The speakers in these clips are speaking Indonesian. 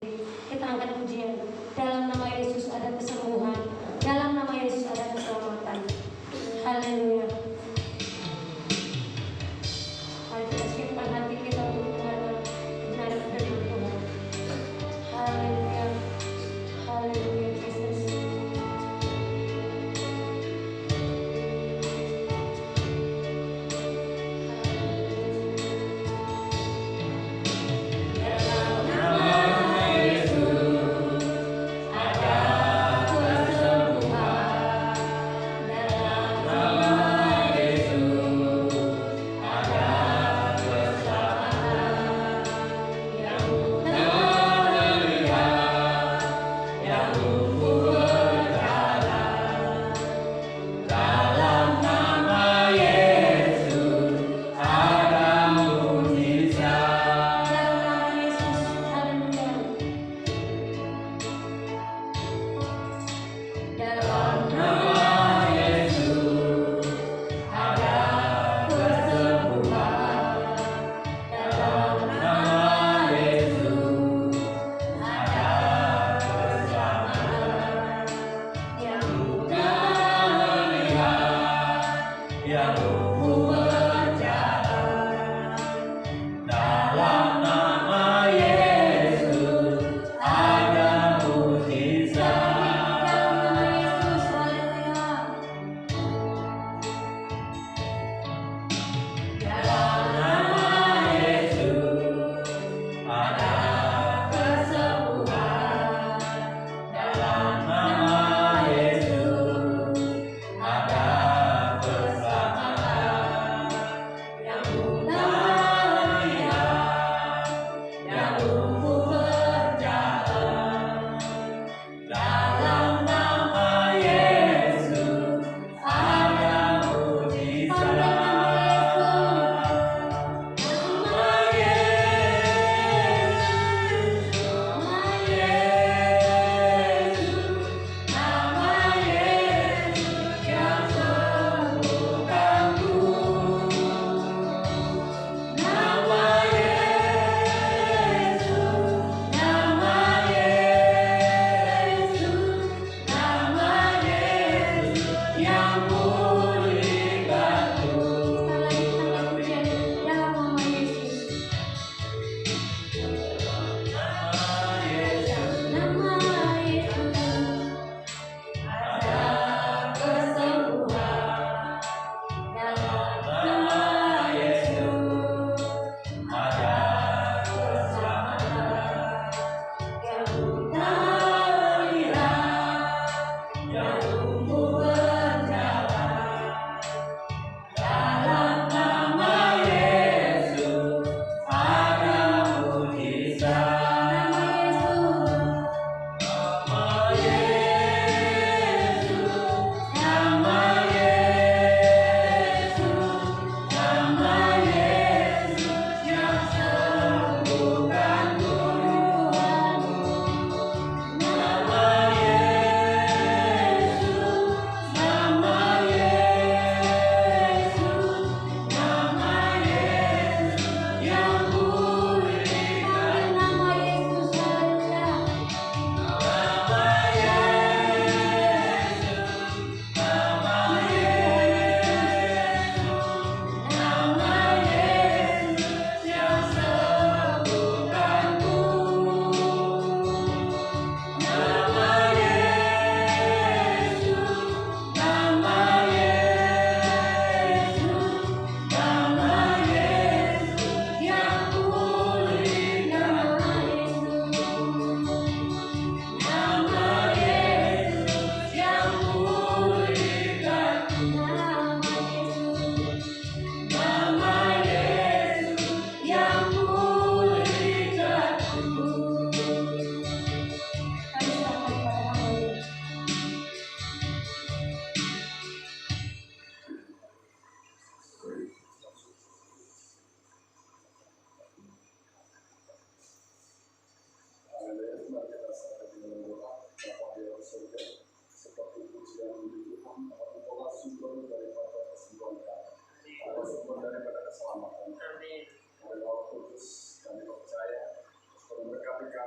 Kita angkat pujian. Dalam nama Yesus ada kesembuhan. Dalam nama Yesus ada keselamatan. Haleluya. Mari kita simpan hati kita untuk mendengar kebenaran firman Tuhan. Haleluya. Haleluya Yesus. Dalam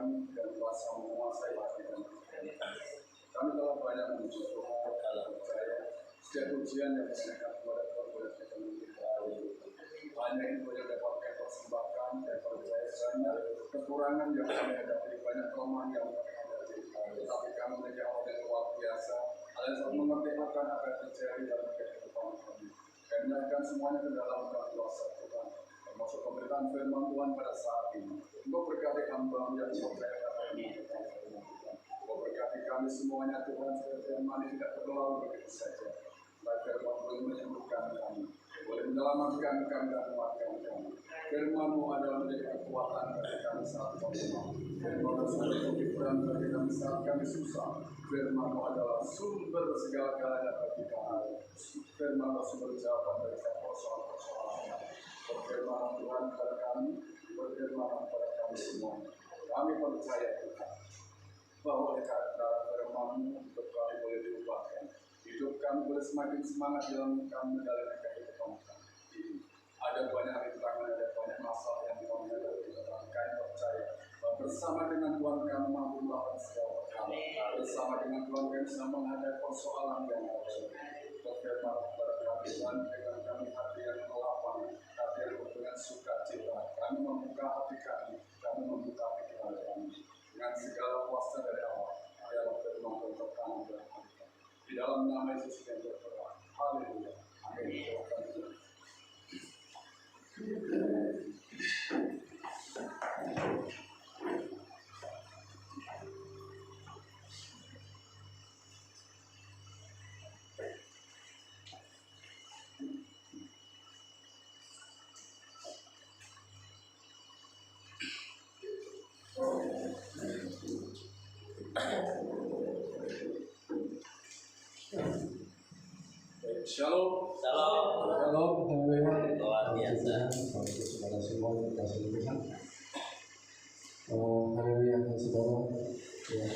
kami dan kuasa menguasai hati dan pikiran kami. Kami telah banyak menuju Tuhan dalam percaya setiap ujian yang mengenakan kepada Tuhan boleh kita mengalami. Hanya itu yang dapat kami persembahkan dan percaya saja kekurangan yang kami hadapi, banyak kelemahan yang kami hadapi. Tetapi kami menjadi Allah yang luar biasa. Allah yang mengerti akan apa yang terjadi dalam kehidupan kami. Kami menyerahkan semuanya ke dalam kuasa Tuhan, termasuk pemberitaan firman Tuhan pada saat ini. Engkau berkati hamba yang percaya apa yang Tuhan. Engkau berkati kami semuanya Tuhan, supaya firman ini tidak terlalu begitu saja. Baik firman boleh menyembuhkan kami, boleh menyelamatkan kami dan menguatkan kami. Firman-Mu adalah menjadi kekuatan bagi kami saat kami lemah. Firman-Mu adalah hiburan bagi kami saat kami susah. Firman-Mu adalah sumber segala-galanya bagi kami. Firman-Mu sumber jawaban dari persoalan-persoalan kami. Berfirman Tuhan kepada kami, berfirman kepada kami semua. Kami percaya Tuhan bahwa oleh karena firman-Mu hidup kami boleh diubahkan. Hidup kami boleh semakin semangat dalam kami menjalani kehidupan kami. Ada banyak rintangan, ada banyak masalah yang kami hadapi, tetapi kami percaya bahwa bersama dengan Tuhan kami mampu melakukan segala perkara. Bersama dengan Tuhan kami bisa menghadapi persoalan yang ada. Berfirman kepada kami dan dengan kami hati yang melapang, hati yang dengan sukacita. Kami membuka hati kami membuka pikiran kami dengan segala kuasa dari Allah. Adalah firman dan tertanam dalam hati kami. Di dalam nama Yesus yang berdoa. Haleluya. Amin. Shalom. Shalom. Shalom. Haleluya. Luar biasa. Saudara semua dikasih Tuhan. Haleluya, saudara. Ya,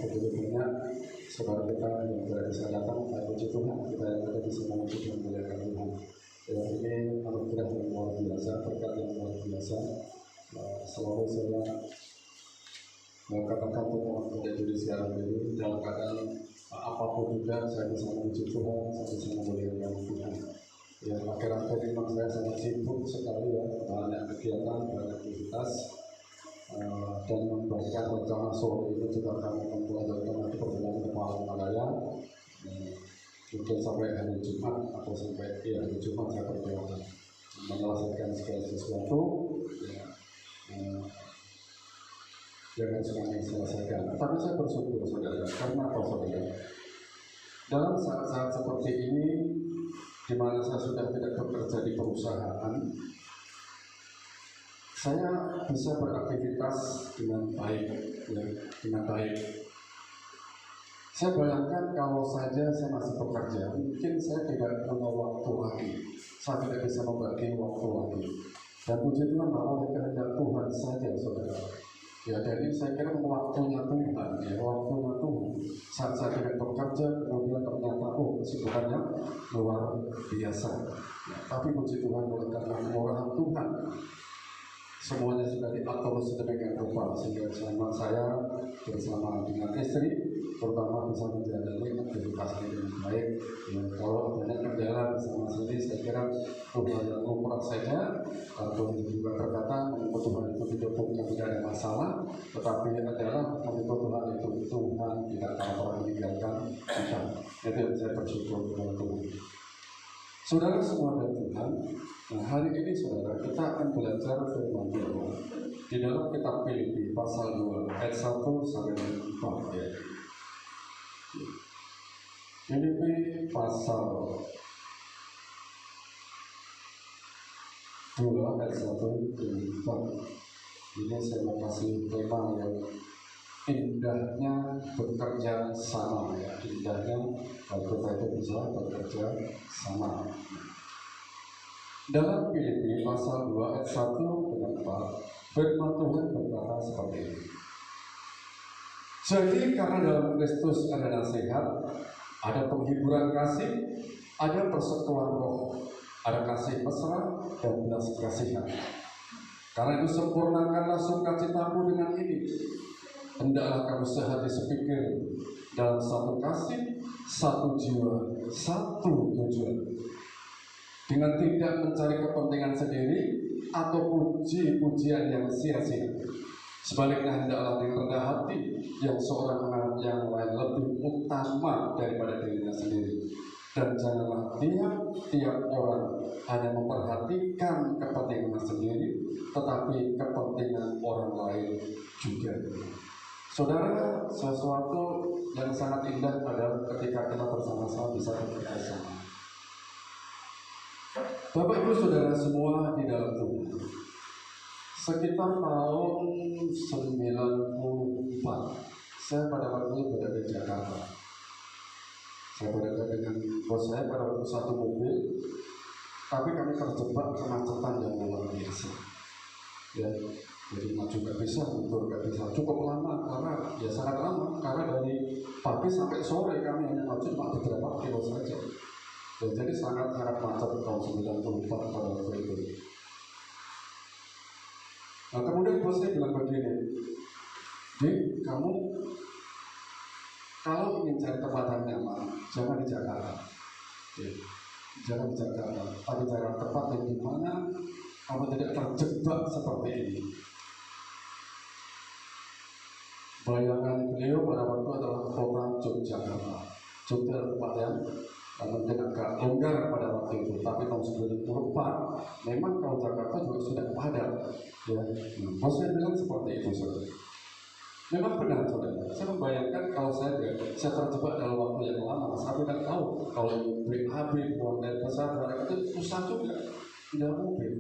begitu banyak saudara kita yang tidak bisa datang. Puji Tuhan, kita yang ada di sini untuk memuliakan Tuhan. Ya, ini anugerah yang luar biasa, berkat yang luar biasa. Selalu saya mengatakan Tuhan menjadi diri sekarang ini dalam keadaan apapun juga saya bisa memuji Tuhan, saya bisa memuliakan Tuhan. Ya, akhir-akhir ini memang saya sangat sibuk sekali ya, banyak kegiatan, banyak aktivitas, dan membaca rencana sore ini juga kami mempelajari nanti perjalanan ke Palangkaraya. Mungkin sampai hari Jumat atau sampai hari Jumat saya berdoa menyelesaikan segala sesuatu. Ya, jangan senang diselesaikan. Tapi saya bersyukur saudara, karena apa saudara? Dalam saat-saat seperti ini, di mana saya sudah tidak bekerja di perusahaan, saya bisa beraktivitas dengan baik, ya, dengan baik. Saya bayangkan kalau saja saya masih bekerja, mungkin saya tidak punya waktu lagi, saya tidak bisa membagi waktu lagi. Dan puji Tuhan bahwa oleh kehendak Tuhan saja saudara. Ya, jadi saya kira waktunya Tuhan, ya, waktunya Tuhan. Saat saya tidak bekerja, kemudian ternyata kesibukannya luar biasa. Ya, tapi puji Tuhan oleh karena kemurahan Tuhan, semuanya sudah diatur sedemikian rupa sehingga selama saya bersama dengan istri, terutama bisa menjalani aktivitas ini dengan baik. Ya, kalau banyak kendala bersama sini, saya kira Tuhan yang lumrah saja. Tuhan juga berkata, menurut Tuhan itu tidak bukan tidak ada masalah, tetapi adalah menurut Tuhan itu Tuhan tidak akan pernah meninggalkan kita. Itu yang saya bersyukur kepada Tuhan. Saudara semua dan Tuhan, nah hari ini saudara kita akan belajar firman Tuhan di dalam kitab Filipi pasal 2 ayat 1 sampai 4 ya. Filipi pasal 2 ayat 1 sampai 4. Ini saya mau kasih tema yang indahnya bekerja sama ya, indahnya kalau kita itu bisa bekerja sama. Dalam Filipi pasal 2 ayat 1 dan 4, firman Tuhan berkata seperti ini. Jadi karena dalam Kristus ada nasihat, ada penghiburan kasih, ada persekutuan roh, ada kasih mesra dan belas kasihan. Karena itu sempurnakanlah sukacitamu dengan ini. Hendaklah kamu sehati sepikir dalam satu kasih, satu jiwa, satu tujuan, dengan tidak mencari kepentingan sendiri atau puji-pujian yang sia-sia. Sebaliknya hendaklah dengan rendah hati yang seorang menganggap yang lain lebih utama daripada dirinya sendiri. Dan janganlah tiap orang hanya memperhatikan kepentingan sendiri, tetapi kepentingan orang lain juga. Saudara, sesuatu yang sangat indah adalah ketika kita bersama-sama bisa bekerja sama. Bapak Ibu Saudara semua di dalam Tuhan, sekitar tahun 94, saya pada waktu itu berada di Jakarta. Saya berada dengan bos saya pada waktu satu mobil, tapi kami terjebak kemacetan yang luar biasa. Ya, jadi maju nggak bisa, mundur nggak bisa, cukup lama karena ya sangat lama, karena dari pagi sampai sore kami hanya maju cuma beberapa kilo saja. Ya, jadi sangat macet tahun 94 pada waktu itu. Nah, kemudian bos saya bilang begini, Dik, kamu kalau ingin cari tempat yang nyaman, jangan di Jakarta. Ya, jangan di Jakarta, tapi cari tempat yang dimana kamu tidak terjebak seperti ini. Bayangan beliau pada waktu adalah kota Yogyakarta. Jogja adalah tempat yang mungkin agak longgar pada waktu itu, tapi tahun 1994 memang kalau Jakarta juga sudah padat. Ya, bos saya bilang seperti itu, saudara. Memang benar, saudara. Saya membayangkan kalau saya terjebak dalam waktu yang lama, saya tidak tahu kalau BAB buang dari besar, itu susah juga, tidak mungkin.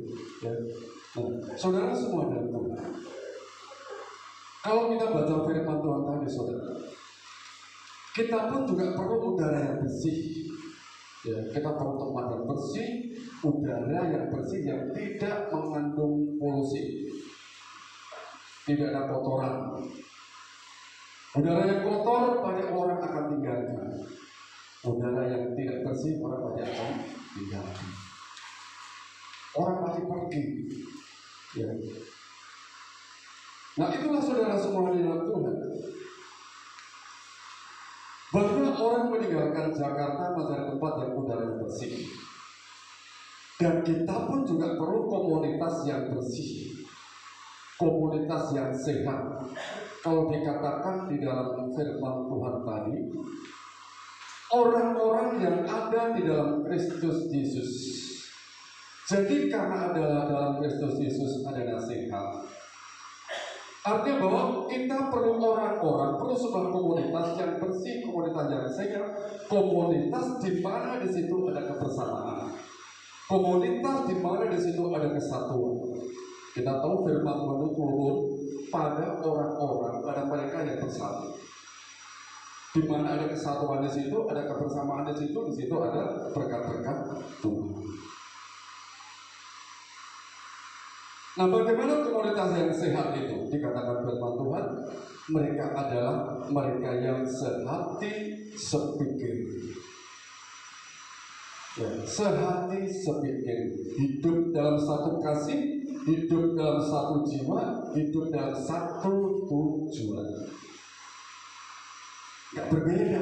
Ya. Nah, saudara semua dalam Tuhan, kalau kita baca firman Tuhan tadi, saudara, kita pun juga perlu udara yang bersih. Ya, kita perlu tempat yang bersih, udara yang bersih yang tidak mengandung polusi, tidak ada kotoran. Udara yang kotor banyak orang akan tinggalkan. Udara yang tidak bersih orang banyak akan tinggalkan. Orang pasti pergi. Ya. Nah, itulah saudara semua di dalam Tuhan. Banyak orang meninggalkan Jakarta mencari tempat yang udaranya bersih. Dan kita pun juga perlu komunitas yang bersih, komunitas yang sehat. Kalau dikatakan di dalam firman Tuhan tadi, orang-orang yang ada di dalam Kristus Yesus. Jadi karena adalah dalam Kristus Yesus ada nasihat. Artinya bahwa kita perlu orang-orang, perlu sebuah komunitas yang bersih, komunitas yang sehat, komunitas di mana di situ ada kebersamaan, komunitas di mana di situ ada kesatuan. Kita tahu firman Tuhan itu turun pada orang-orang, pada mereka yang bersatu. Di mana ada kesatuan di situ, ada kebersamaan di situ ada berkat-berkat Tuhan. Nah, bagaimana komunitas yang sehat itu? Dikatakan firman Tuhan, mereka adalah mereka yang sehati sepikir. Ya, sehati sepikir, hidup dalam satu kasih, hidup dalam satu jiwa, hidup dalam satu tujuan. Gak berbeda.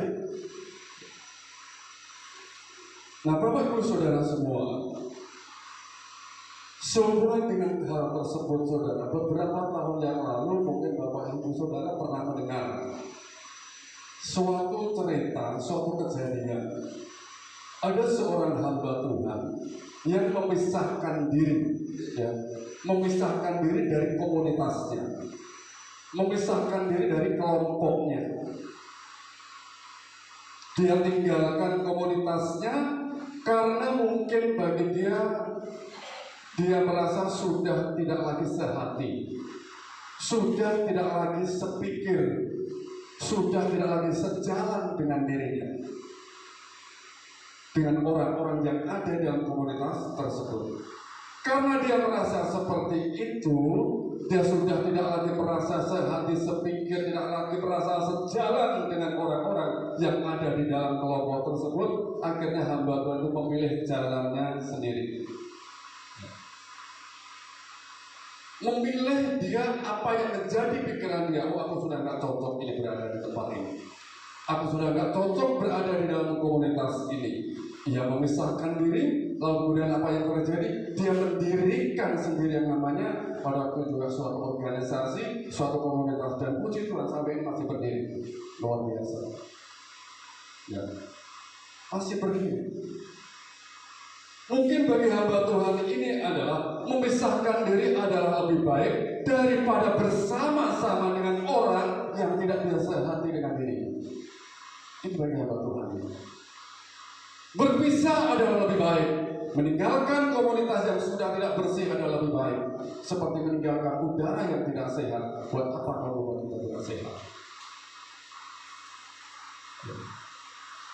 Nah, Bapak Ibu Saudara semua, sehubungan dengan hal tersebut, saudara, beberapa tahun yang lalu mungkin Bapak Ibu Saudara pernah mendengar suatu cerita, suatu kejadian. Ada seorang hamba Tuhan yang memisahkan diri, ya, memisahkan diri dari komunitasnya, memisahkan diri dari kelompoknya. Dia tinggalkan komunitasnya karena mungkin bagi dia merasa sudah tidak lagi sehati, sudah tidak lagi sepikir, sudah tidak lagi sejalan dengan dirinya, dengan orang-orang yang ada dalam komunitas tersebut. Karena dia merasa seperti itu, dia sudah tidak lagi merasa sehati sepikir, tidak lagi merasa sejalan dengan orang-orang yang ada di dalam kelompok tersebut. Akhirnya hamba Tuhan itu memilih jalannya sendiri. memilih dia apa yang menjadi pikiran dia. Oh, aku sudah nggak cocok ini berada di tempat ini. Aku sudah nggak cocok berada di dalam komunitas ini. Ia memisahkan diri, lalu kemudian apa yang terjadi? Dia mendirikan sendiri yang namanya pada waktu juga suatu organisasi, suatu komunitas, dan puji Tuhan sampai ini masih berdiri. Luar biasa. Ya, masih berdiri. Mungkin bagi hamba Tuhan ini adalah memisahkan diri adalah lebih baik daripada bersama-sama dengan orang yang tidak biasa hati dengan diri. Itu bagi hamba Tuhan ini. Berpisah adalah lebih baik. Meninggalkan komunitas yang sudah tidak bersih adalah lebih baik. Seperti meninggalkan udara yang tidak sehat. Buat apa kalau buat kita tidak sehat?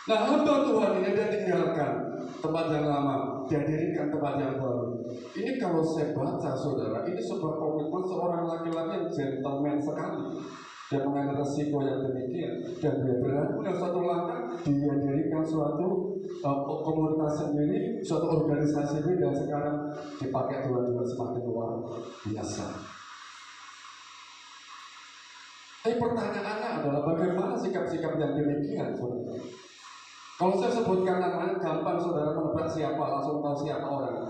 Nah, hamba Tuhan ini dia tinggalkan tempat yang lama, dia dirikan tempat yang baru. Ini kalau saya baca, saudara, ini sebuah komitmen seorang laki-laki yang gentleman sekali. Dia mengambil resiko yang demikian, dan dia berani dengan suatu langkah, dia dirikan suatu komunitas sendiri, suatu organisasi sendiri, dan sekarang dipakai Tuhan juga semakin luar biasa. Tapi pertanyaannya adalah bagaimana sikap-sikap yang demikian, saudara? Kalau saya sebutkan namanya gampang, saudara menebak siapa, langsung tahu siapa orang.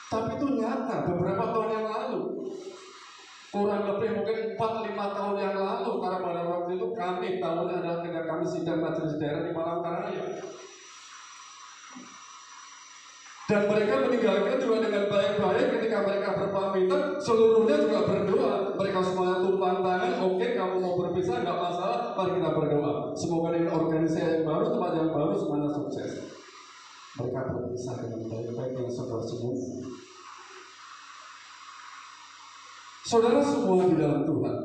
Tapi itu nyata beberapa tahun yang lalu. Kurang lebih mungkin 4-5 tahun yang lalu, karena pada waktu itu kami tahun adalah ketika kami sidang majelis daerah di Palangkaraya. Dan mereka meninggalkan juga dengan baik-baik. Ketika mereka berpamitan, seluruhnya juga berdoa. Mereka semuanya tumpang tangan. Oke, kamu mau berpisah, nggak masalah. Mari kita berdoa. Semoga dengan organisasi yang baru, tempat yang baru, semuanya sukses. Mereka berpisah dengan baik-baik dengan sebuah senyum. Saudara semua di dalam Tuhan.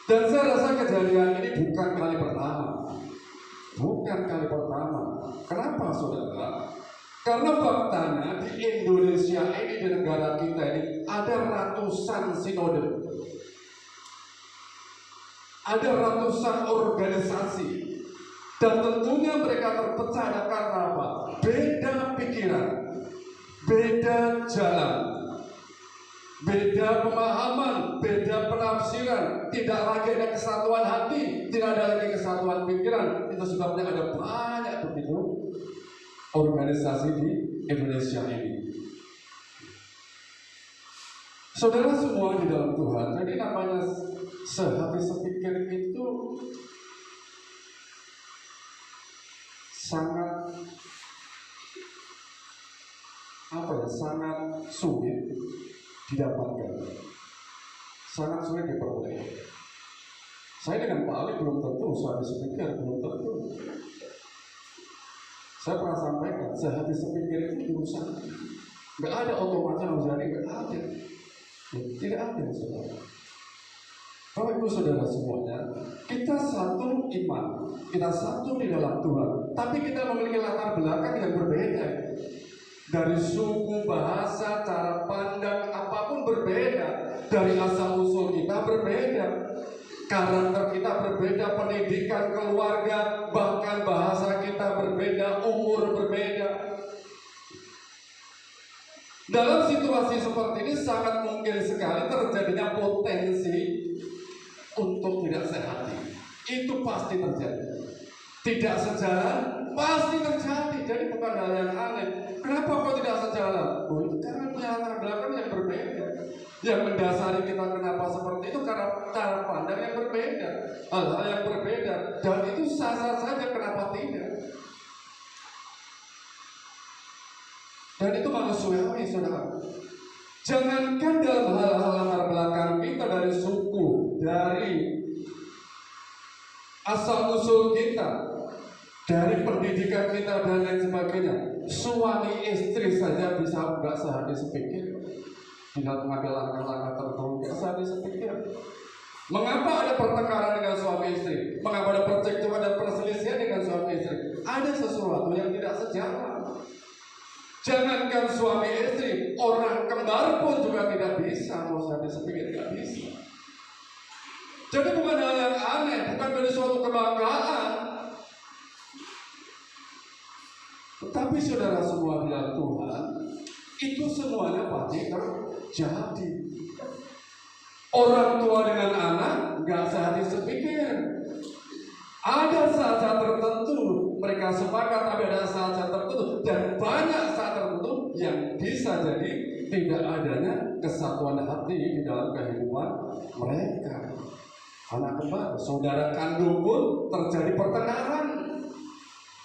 Dan saya rasa kejadian ini bukan kali pertama. Bukan kali pertama. Kenapa, saudara? Karena faktanya di Indonesia ini, di negara kita ini, ada ratusan sinode. Ada ratusan organisasi. Dan tentunya mereka terpecah karena apa? Beda pikiran. Beda jalan. Beda pemahaman, beda penafsiran, tidak lagi ada kesatuan hati, tidak ada lagi kesatuan pikiran. Itu sebabnya ada banyak begitu organisasi di Indonesia ini. Saudara semua di dalam Tuhan, jadi namanya sehati sepikir itu sangat sangat sulit didapatkan, sangat sulit diperoleh. Saya dengan Pak Ali belum tentu, sehati sepikir belum tentu. Saya pernah sampaikan, sehati sepikir itu urusan, nggak ada otomatis harus jadi, nggak ada, tidak ada, saudara. Bapak Ibu Saudara semuanya, kita satu iman, kita satu di dalam Tuhan, tapi kita memiliki latar belakang yang berbeda. Dari suku, bahasa, cara pandang, apapun berbeda. Dari asal usul kita berbeda. Karakter kita berbeda, pendidikan keluarga, bahkan bahasa kita berbeda, umur berbeda. Dalam situasi seperti ini sangat mungkin sekali terjadinya potensi untuk tidak sehat. Itu pasti terjadi. Tidak sejalan, pasti terjadi. Jadi bukan hal yang aneh. Kenapa kok tidak sejalan? Oh, itu karena punya latar belakang yang berbeda. Yang mendasari kita kenapa seperti itu karena cara pandang yang berbeda, hal-hal yang berbeda, dan itu sah-sah saja, kenapa tidak? Dan itu manusiawi, saudara. Jangankan dalam hal-hal latar belakang kita, dari suku, dari asal usul kita, dari pendidikan kita dan lain sebagainya. Suami istri saja bisa nggak sehati sepikir, tinggal mengambil langkah-langkah tertentu nggak sehati sepikir. Mengapa ada pertengkaran dengan suami istri? Mengapa ada percekcokan dan perselisihan dengan suami istri? Ada sesuatu yang tidak sejalan. Jangankan suami istri, orang kembar pun juga tidak bisa mau sehati sepikir, nggak bisa. Jadi bukan hal yang aneh, bukan dari suatu kebanggaan. Tetapi saudara semua di dalam Tuhan, Itu semuanya pasti terjadi. Orang tua dengan anak nggak sehati sepikir. Ada saat-saat tertentu mereka sepakat, tapi ada saat-saat tertentu dan banyak saat tertentu yang bisa jadi tidak adanya kesatuan hati di dalam kehidupan mereka. Anak kembar, saudara kandung pun terjadi pertengkaran.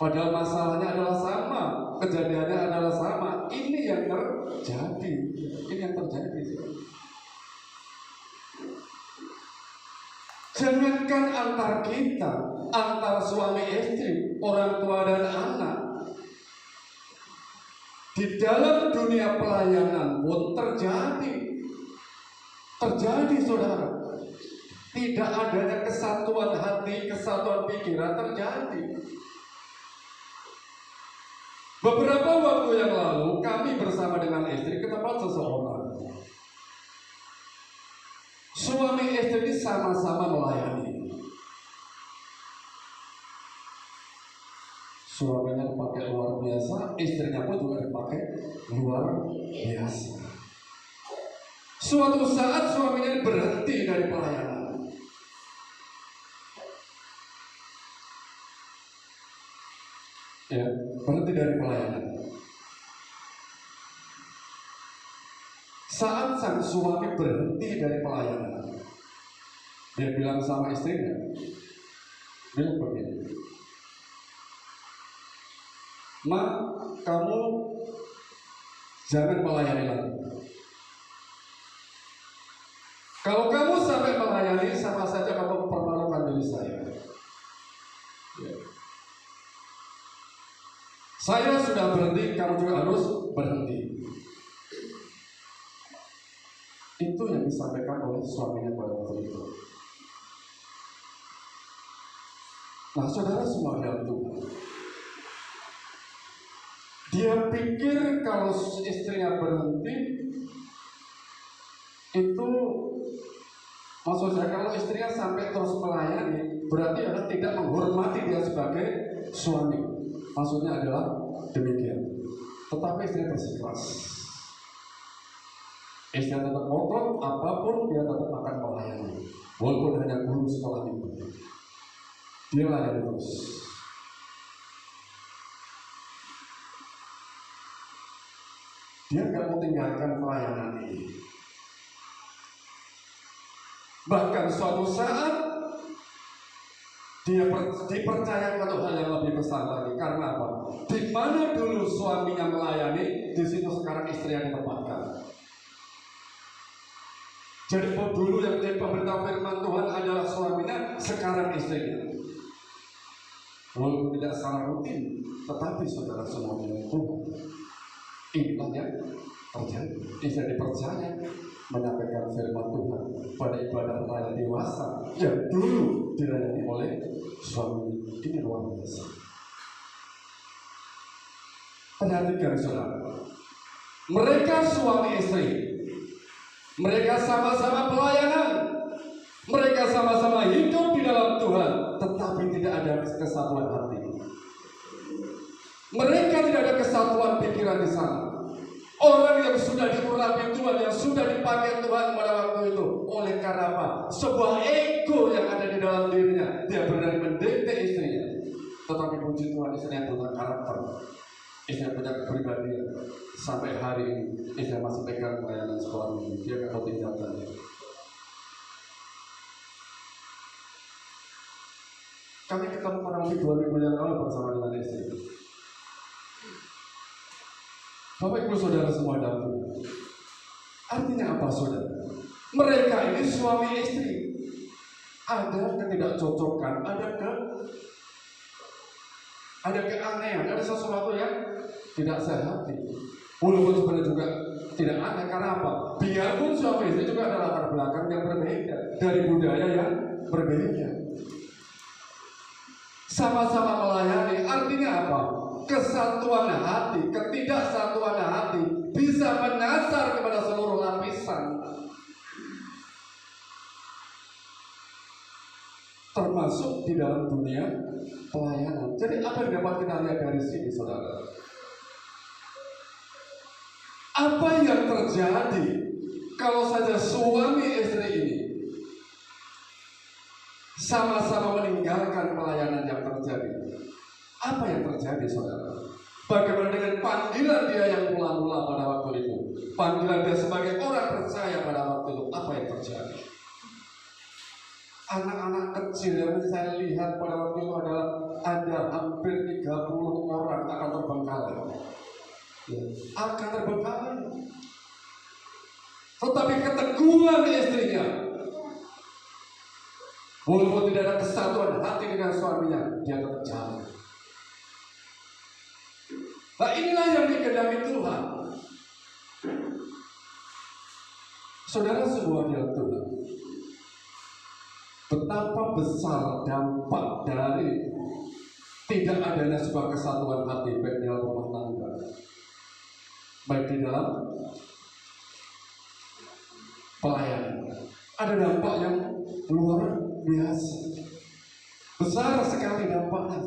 Padahal masalahnya adalah sama, kejadiannya adalah sama. Ini yang terjadi. Ini yang terjadi. Jangankan antar kita, antar suami istri, orang tua dan anak. Di dalam dunia pelayanan pun terjadi. Terjadi, saudara. Tidak adanya kesatuan hati, kesatuan pikiran terjadi. Beberapa waktu yang lalu kami bersama dengan istri ke tempat seseorang. Suami istri ini sama-sama melayani. Suaminya dipakai luar biasa, istrinya pun juga dipakai luar biasa. Suatu saat suaminya berhenti dari pelayanan. Ya, berhenti dari pelayanan. Saat sang suami berhenti dari pelayanan, dia bilang sama istrinya, bilang begini, "Ma, kamu jangan melayani lagi. Kalau kamu sampai melayani, sama saja kamu mempermalukan diri saya. Ya. Saya sudah berhenti, kamu juga harus berhenti." Itu yang disampaikan oleh suaminya pada waktu itu. Nah, saudara semua dalam Tuhan, dia pikir kalau istrinya berhenti, itu maksud saya kalau istrinya sampai terus melayani, berarti adalah tidak menghormati dia sebagai suami. Maksudnya adalah demikian. Tetapi istrinya bersikeras. Istrinya tetap ngotot, apapun dia tetap akan melayani. Walaupun hanya guru sekolah minggu, dia layani terus. Dia nggak mau tinggalkan pelayanan ini. Bahkan suatu saat dia dipercayakan untuk hal yang lebih besar lagi. Karena apa? Di mana dulu suaminya melayani, di situ sekarang istri yang ditempatkan. Jadi dulu yang menjadi pemberitahu firman Tuhan adalah suaminya, sekarang istrinya. Walaupun tidak secara rutin, tetapi saudara semua dengan Tuhan, inilah yang terjadi. Istri dipercaya menyampaikan firman Tuhan pada ibadah raya dewasa yang dulu dilayani oleh suami. Ini luar biasa. Perhatikan saudara, mereka suami istri, mereka sama-sama pelayanan, mereka sama-sama hidup di dalam Tuhan, tetapi tidak ada kesatuan hati. Mereka tidak ada kesatuan pikiran di sana. Orang yang sudah diurapi Tuhan, yang sudah dipakai Tuhan pada waktu itu, oleh karena apa? Sebuah ego yang ada di dalam dirinya, dia berani mendikte istrinya. Tetapi puji Tuhan, istrinya punya karakter, istrinya punya kepribadian. Sampai hari ini, istrinya masih pegang pelayanan sekolah ini. Dia nggak mau tinggalkan. Kami ketemu kurang lebih 2 minggu yang lalu bersama dengan istri. Bapak Ibu saudara semua dalam Tuhan, artinya apa saudara? Mereka ini suami istri, ada ketidakcocokan, ada keanehan, ada sesuatu yang tidak sehati. Walaupun sebenarnya juga tidak aneh, karena apa? Biarpun suami istri juga ada latar belakang yang berbeda, dari budaya yang berbeda. Sama-sama melayani, artinya apa? Kesatuan hati, ketidaksatuan hati bisa menyasar kepada seluruh lapisan, termasuk di dalam dunia pelayanan. Jadi apa yang dapat kita lihat dari sini, saudara? Apa yang terjadi kalau saja suami istri ini sama-sama meninggalkan pelayanan yang terjadi? Apa yang terjadi, saudara? Bagaimana dengan panggilan dia yang mula-mula pada waktu itu? Panggilan dia sebagai orang percaya pada waktu itu, apa yang terjadi? Anak-anak kecil yang saya lihat pada waktu itu adalah ada hampir 30 orang akan terbengkalai. Akan terbengkalai. Tetapi keteguhan istrinya, walaupun tidak ada kesatuan hati dengan suaminya, dia tetap jalan. Nah, inilah yang dikehendaki Tuhan. Saudara semua di Tuhan, betapa besar dampak dari tidak adanya sebuah kesatuan hati baik di dalam rumah tangga, baik di dalam pelayanan. Ada dampak yang luar biasa, besar sekali dampaknya.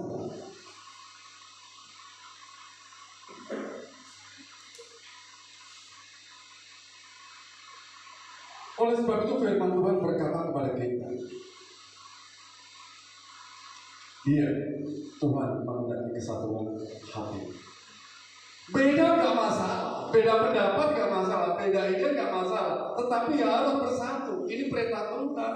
Oleh sebab itu firman Tuhan berkata kepada kita, Dia Tuhan menghendaki kesatuan hati. Beda gak masalah, beda pendapat gak masalah, beda ide gak masalah, tetapi ya harus bersatu. Ini perintah Tuhan.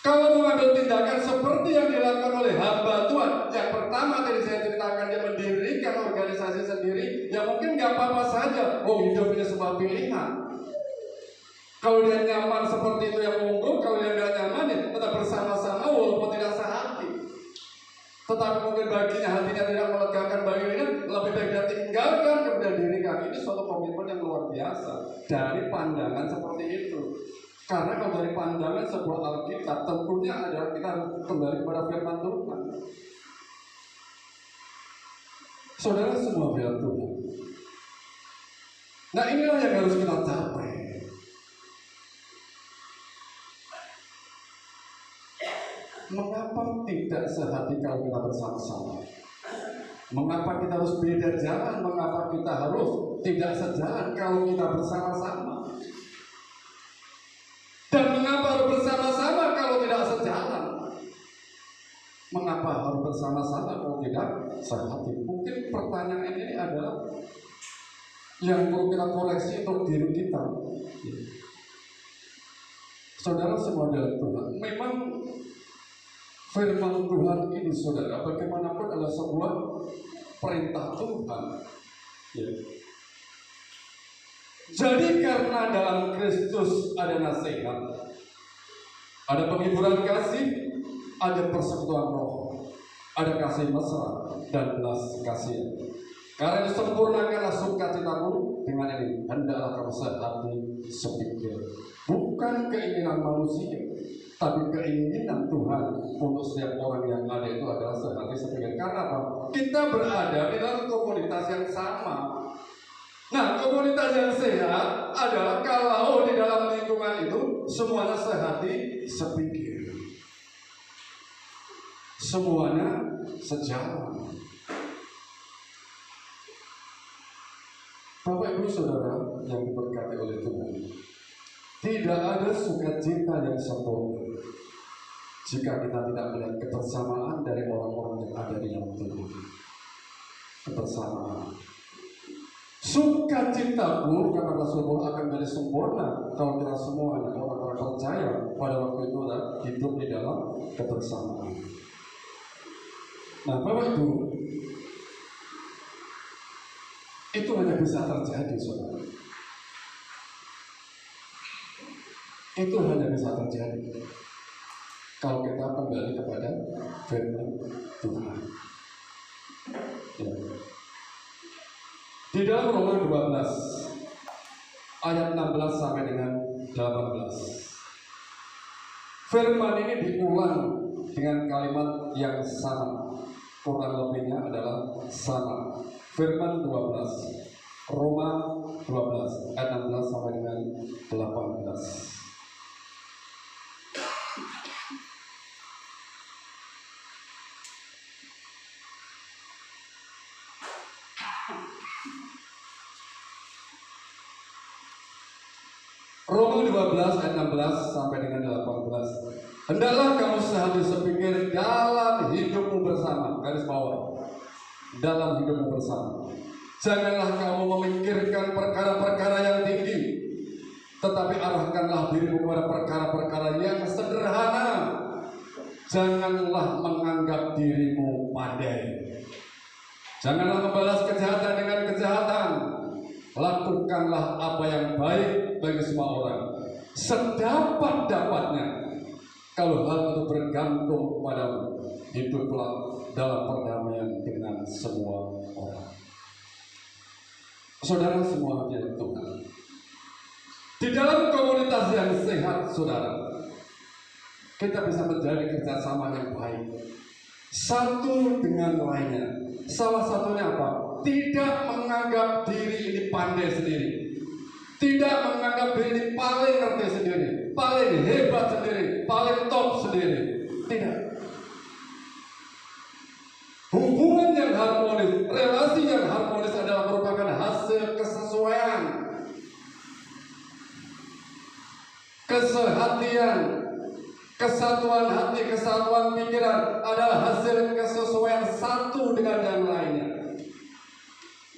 Kalau mengambil tindakan seperti yang dilakukan oleh hamba Tuhan, yang pertama tadi saya ceritakan, dia mendirikan organisasi sendiri, ya mungkin gak apa-apa saja. Oh, hidup ini sebuah pilihan. Kalau dia nyaman seperti itu yang monggo, kalau dia tidak nyaman ya tetap bersama-sama walaupun tidak sehati. Tetapi mungkin baginya hatinya tidak melegakan baginya, lebih baik dia tinggalkan kemudian dirikan. Ini suatu komitmen yang luar biasa dari pandangan seperti itu. Karena kalau dari pandangan sebuah Alkitab, tentunya adalah kita kembali kepada firman Tuhan. Saudara semua biar Tuhan. Nah, inilah yang harus kita capai. Mengapa tidak sehati kalau kita bersama-sama? Mengapa kita harus beda jalan? Mengapa kita harus tidak sejalan kalau kita bersama-sama? Dan mengapa harus bersama-sama kalau tidak sejalan? Mengapa harus bersama-sama kalau tidak sehati? Mungkin pertanyaan ini adalah yang perlu kita koreksi untuk diri kita. Saudara semua dalam Tuhan, memang firman Tuhan ini, saudara, bagaimanapun adalah sebuah perintah Tuhan. Ya. Jadi karena dalam Kristus ada nasihat, ada penghiburan kasih, ada persekutuan roh, ada kasih mesra dan belas kasihan. Karena disempurnakanlah sukacitamu dengan ini, hendaklah kamu sehati sepikir. Bukan keinginan manusia, tapi keinginan Tuhan untuk setiap orang yang ada itu adalah sehati sepikir. Karena apa? Kita berada di dalam komunitas yang sama. Nah, komunitas yang sehat adalah kalau di dalam lingkungan itu semuanya sehati sepikir, semuanya sejalan. Bapak Ibu Saudara yang diberkati oleh Tuhan, tidak ada sukacita yang sempurna jika kita tidak melihat kebersamaan dari orang-orang yang ada di dalam tubuh. Kebersamaan. Sukacitaku kata Rasulullah akan menjadi sempurna kalau kita semuanya orang-orang percaya pada waktu itu hidup di dalam kebersamaan. Nah, Bapak Ibu, itu hanya bisa terjadi, saudara. Itu hanya bisa terjadi kalau kita kembali kepada firman Tuhan. Ya. Di dalam Roma 12 ayat 16 sampai dengan 18, firman ini diulang dengan kalimat yang sama, kurang lebihnya adalah sama. Firman 12, Roma 12 ayat 16 sampai dengan 18. Roma 12 ayat 16 sampai dengan 18. Hendaklah kamu sehati sepikir dalam hidupmu bersama. Garis bawah. Dalam hidupmu bersama. Janganlah kamu memikirkan perkara-perkara yang tinggi, tetapi arahkanlah dirimu kepada perkara-perkara yang sederhana. Janganlah menganggap dirimu pandai. Janganlah membalas kejahatan dengan kejahatan. Lakukanlah apa yang baik bagi semua orang, sedapat-dapatnya. Kalau hal itu bergantung padamu, hiduplah dalam perdamaian dengan semua orang. Saudara semua yang Tuhan, di dalam komunitas yang sehat, saudara, kita bisa menjadi kerjasama yang baik satu dengan lainnya. Salah satunya apa? Tidak menganggap diri ini pandai sendiri, tidak menganggap diri ini paling ngerti sendiri, paling hebat sendiri, paling top sendiri. Tidak. Hubungan yang harmonis, relasi yang harmonis adalah merupakan hasil kesesuaian, kesehatian, kesatuan hati, kesatuan pikiran adalah hasil kesesuaian satu dengan yang lainnya.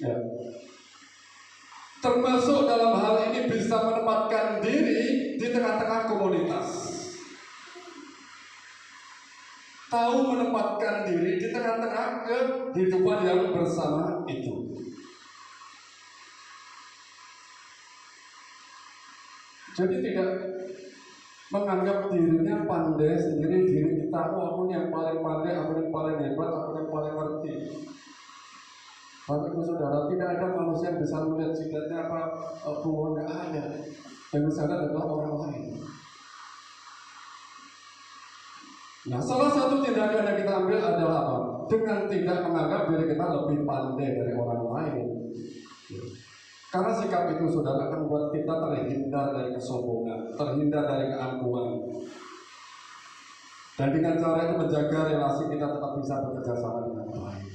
Ya. Termasuk dalam hal ini bisa menempatkan diri di tengah-tengah komunitas. Tahu menempatkan diri di tengah-tengah kehidupan yang bersama itu. Jadi tidak menganggap dirinya pandai sendiri, diri kita, oh aku yang paling pandai, aku yang paling hebat, aku yang paling ngerti. Bapak Ibu Saudara, tidak ada manusia yang bisa melihat jidatnya apa buah, nggak ada. Yang bisa ada adalah orang lain. Nah, salah satu tindakan yang kita ambil adalah apa? Dengan tidak menganggap diri kita lebih pandai dari orang lain. Karena sikap itu, saudara, akan membuat kita terhindar dari kesombongan, terhindar dari keangkuhan. Dan dengan cara itu menjaga relasi kita tetap bisa bekerja sama dengan baik.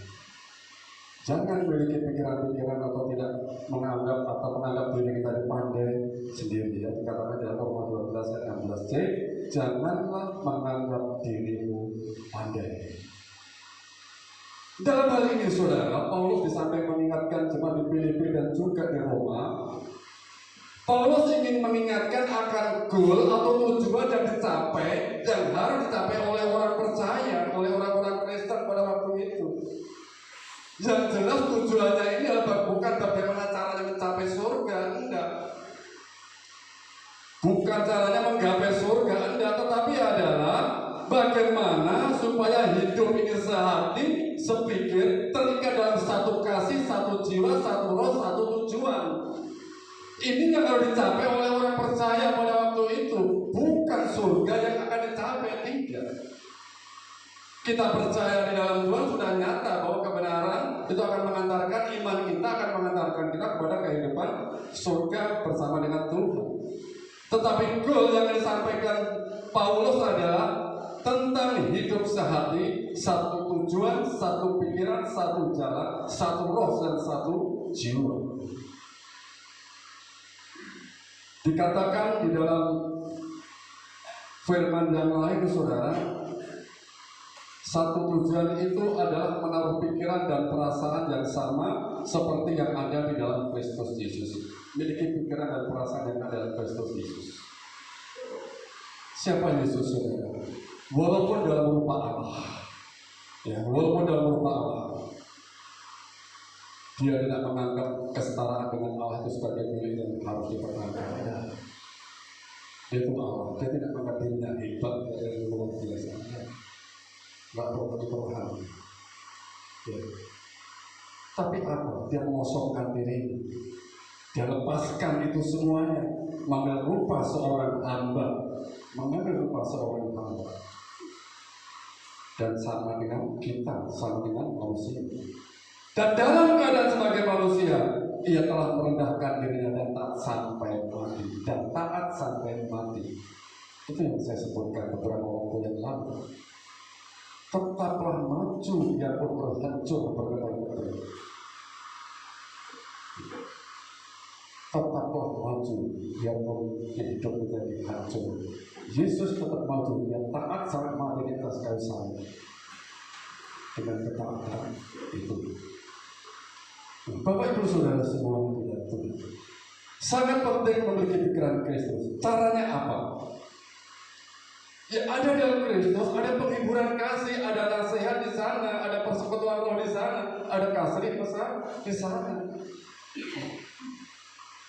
Jangan memiliki pikiran-pikiran atau tidak menganggap diri kita pandai sendiri. Ya, dikatakan dalam Roma 12 ayat 16c, janganlah menganggap dirimu pandai. Dalam hal ini, saudara, Paulus di samping mengingatkan jemaat di Filipi dan juga di Roma, Paulus ingin mengingatkan akan goal atau tujuan yang dicapai, yang harus dicapai oleh orang percaya, oleh orang-orang Kristen pada waktu itu. Yang jelas tujuannya ini adalah bukan bagaimana caranya mencapai surga, enggak. Bukan caranya menggapai surga, enggak, tetapi adalah bagaimana supaya hidup ini sehati, sepikir, terikat dalam satu kasih, satu jiwa, satu roh, satu tujuan. Ini yang harus dicapai oleh orang percaya pada waktu itu, bukan surga yang akan dicapai, tidak. Kita percaya di dalam Tuhan sudah nyata bahwa kebenaran itu akan mengantarkan iman kita, akan mengantarkan kita kepada kehidupan surga bersama dengan Tuhan. Tetapi goal yang disampaikan Paulus adalah tentang hidup sehati, satu tujuan, satu pikiran, satu jalan, satu roh dan satu jiwa. Dikatakan di dalam firman yang lain, saudara, satu tujuan itu adalah menaruh pikiran dan perasaan yang sama seperti yang ada di dalam Kristus Yesus. Memiliki pikiran dan perasaan yang ada dalam Kristus Yesus. Siapa Yesus, saudara? Walaupun dalam rupa Allah, ya, walaupun dalam rupa Allah, dia tidak menganggap kesetaraan dengan Allah itu sebagai milik yang harus dipertahankan. Dia itu Allah. Dia tidak menganggap dirinya hebat dari luar biasa. Nggak perlu dipahami. Ya. Tapi apa? Dia mengosongkan diri. Dia lepaskan itu semuanya, mengambil rupa seorang hamba, dan sama dengan kita, sama dengan manusia. Dan dalam keadaan sebagai manusia, ia telah merendahkan dirinya dan taat sampai mati. Itu yang saya sebutkan beberapa waktu yang lalu. Tetaplah maju, biarpun berhancur bergetar-getar. Tetaplah maju, biarpun hidup menjadi hancur, Yesus tetap mau dunia taat sampai mati di atas kayu salib. Dengan ketaatan itu, Bapak Ibu Saudara semua yang tidak, sangat penting memiliki pikiran Kristus. Caranya apa? Ya ada dalam Kristus, ada penghiburan kasih, ada nasihat di sana, ada persekutuan Roh di sana, ada kasih di sana.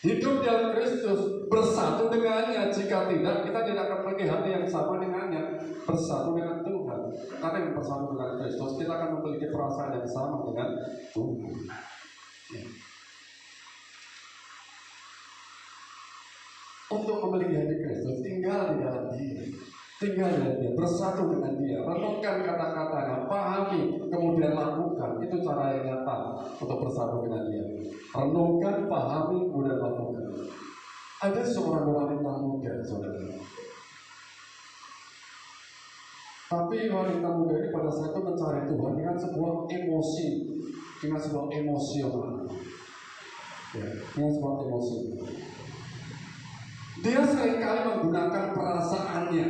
Hidup dalam Kristus, bersatu dengannya. Jika tidak, kita tidak akan memiliki hati yang sama dengannya. Bersatu dengan Tuhan. Karena yang bersatu dengan Kristus, kita akan memiliki perasaan yang sama dengan Tuhan. Ya. Untuk memiliki hati Kristus, tinggal di dalam Dia. Tinggal dengan Dia, bersatu dengan Dia, renungkan kata-katanya, pahami, kemudian lakukan. Itu cara yang nyata untuk bersatu dengan Dia. Renungkan, pahami, kemudian lakukan. Ada seorang wanita muda, saudara. Tapi wanita muda ini pada saat itu mencari Tuhan dengan sebuah emosi, dengan sebuah emosional. Ya, dengan sebuah emosi. Dia seringkali menggunakan perasaannya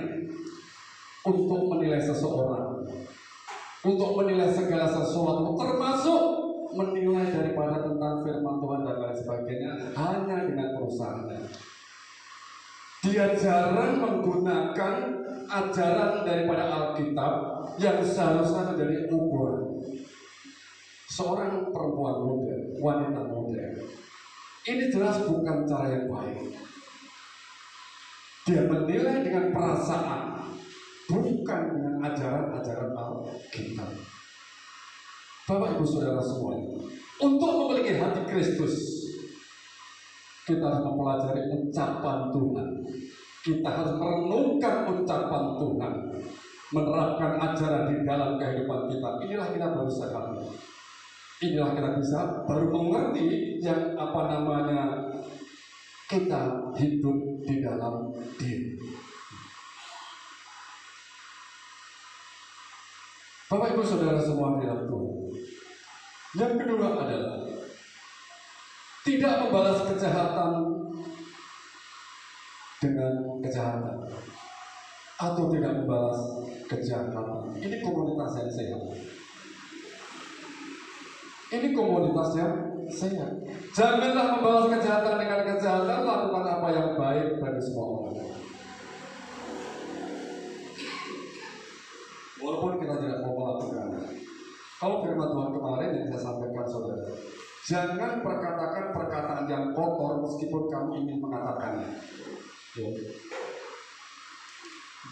untuk menilai seseorang, untuk menilai segala sesuatu, termasuk menilai daripada tentang firman Tuhan dan lain sebagainya hanya dengan perasaannya. Dia jarang menggunakan ajaran daripada Alkitab yang seharusnya menjadi ukuran. Seorang perempuan muda, wanita muda, ini jelas bukan cara yang baik. Dia menilai dengan perasaan, bukan dengan ajaran-ajaran Alkitab. Bapak Ibu Saudara semua, untuk memiliki hati Kristus, kita harus mempelajari ucapan Tuhan. Kita harus merenungkan ucapan Tuhan, menerapkan ajaran di dalam kehidupan kita. Inilah kita baru sadar. Inilah kita bisa baru mengerti yang kita hidup di dalam Dia. Bapak Ibu Saudara semua di dalam Tuhan. Yang kedua adalah tidak membalas kejahatan dengan kejahatan atau tidak membalas kejahatan. Ini komunitas yang sehat. Ini komunitas yang sehat. Janganlah membalas kejahatan dengan kejahatan, lakukan apa yang baik bagi semua orang. Walaupun kita tidak mau melakukan. Kalau firman Tuhan kemarin yang saya sampaikan saudara, jangan perkatakan perkataan yang kotor meskipun kamu ingin mengatakannya. Ya.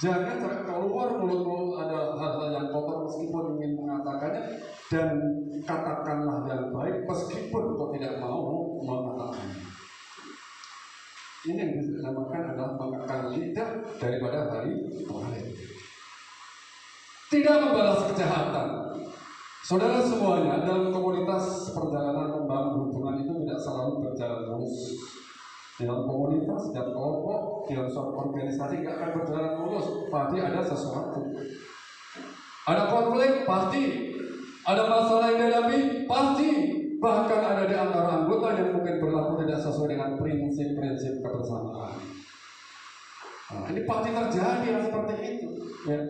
Jangan keluar mulutmu ada hal-hal yang kotor meskipun ingin mengatakannya, dan katakanlah yang baik meskipun kau tidak mau mengatakannya. Ini yang dinamakan adalah mengekang lidah daripada hari kemarin. Tidak membalas kejahatan. Saudara semuanya, dalam komunitas perjalanan membangun hubungan itu tidak selalu berjalan mulus. Dalam komunitas, dalam kelompok, dalam suatu organisasi tidak akan berjalan mulus. Pasti ada sesuatu. Ada konflik, pasti. Ada masalah yang dihadapi, pasti. Bahkan ada di antara anggota yang mungkin berlaku tidak sesuai dengan prinsip-prinsip kebersamaan. Nah, ini pasti terjadi seperti itu. Ya.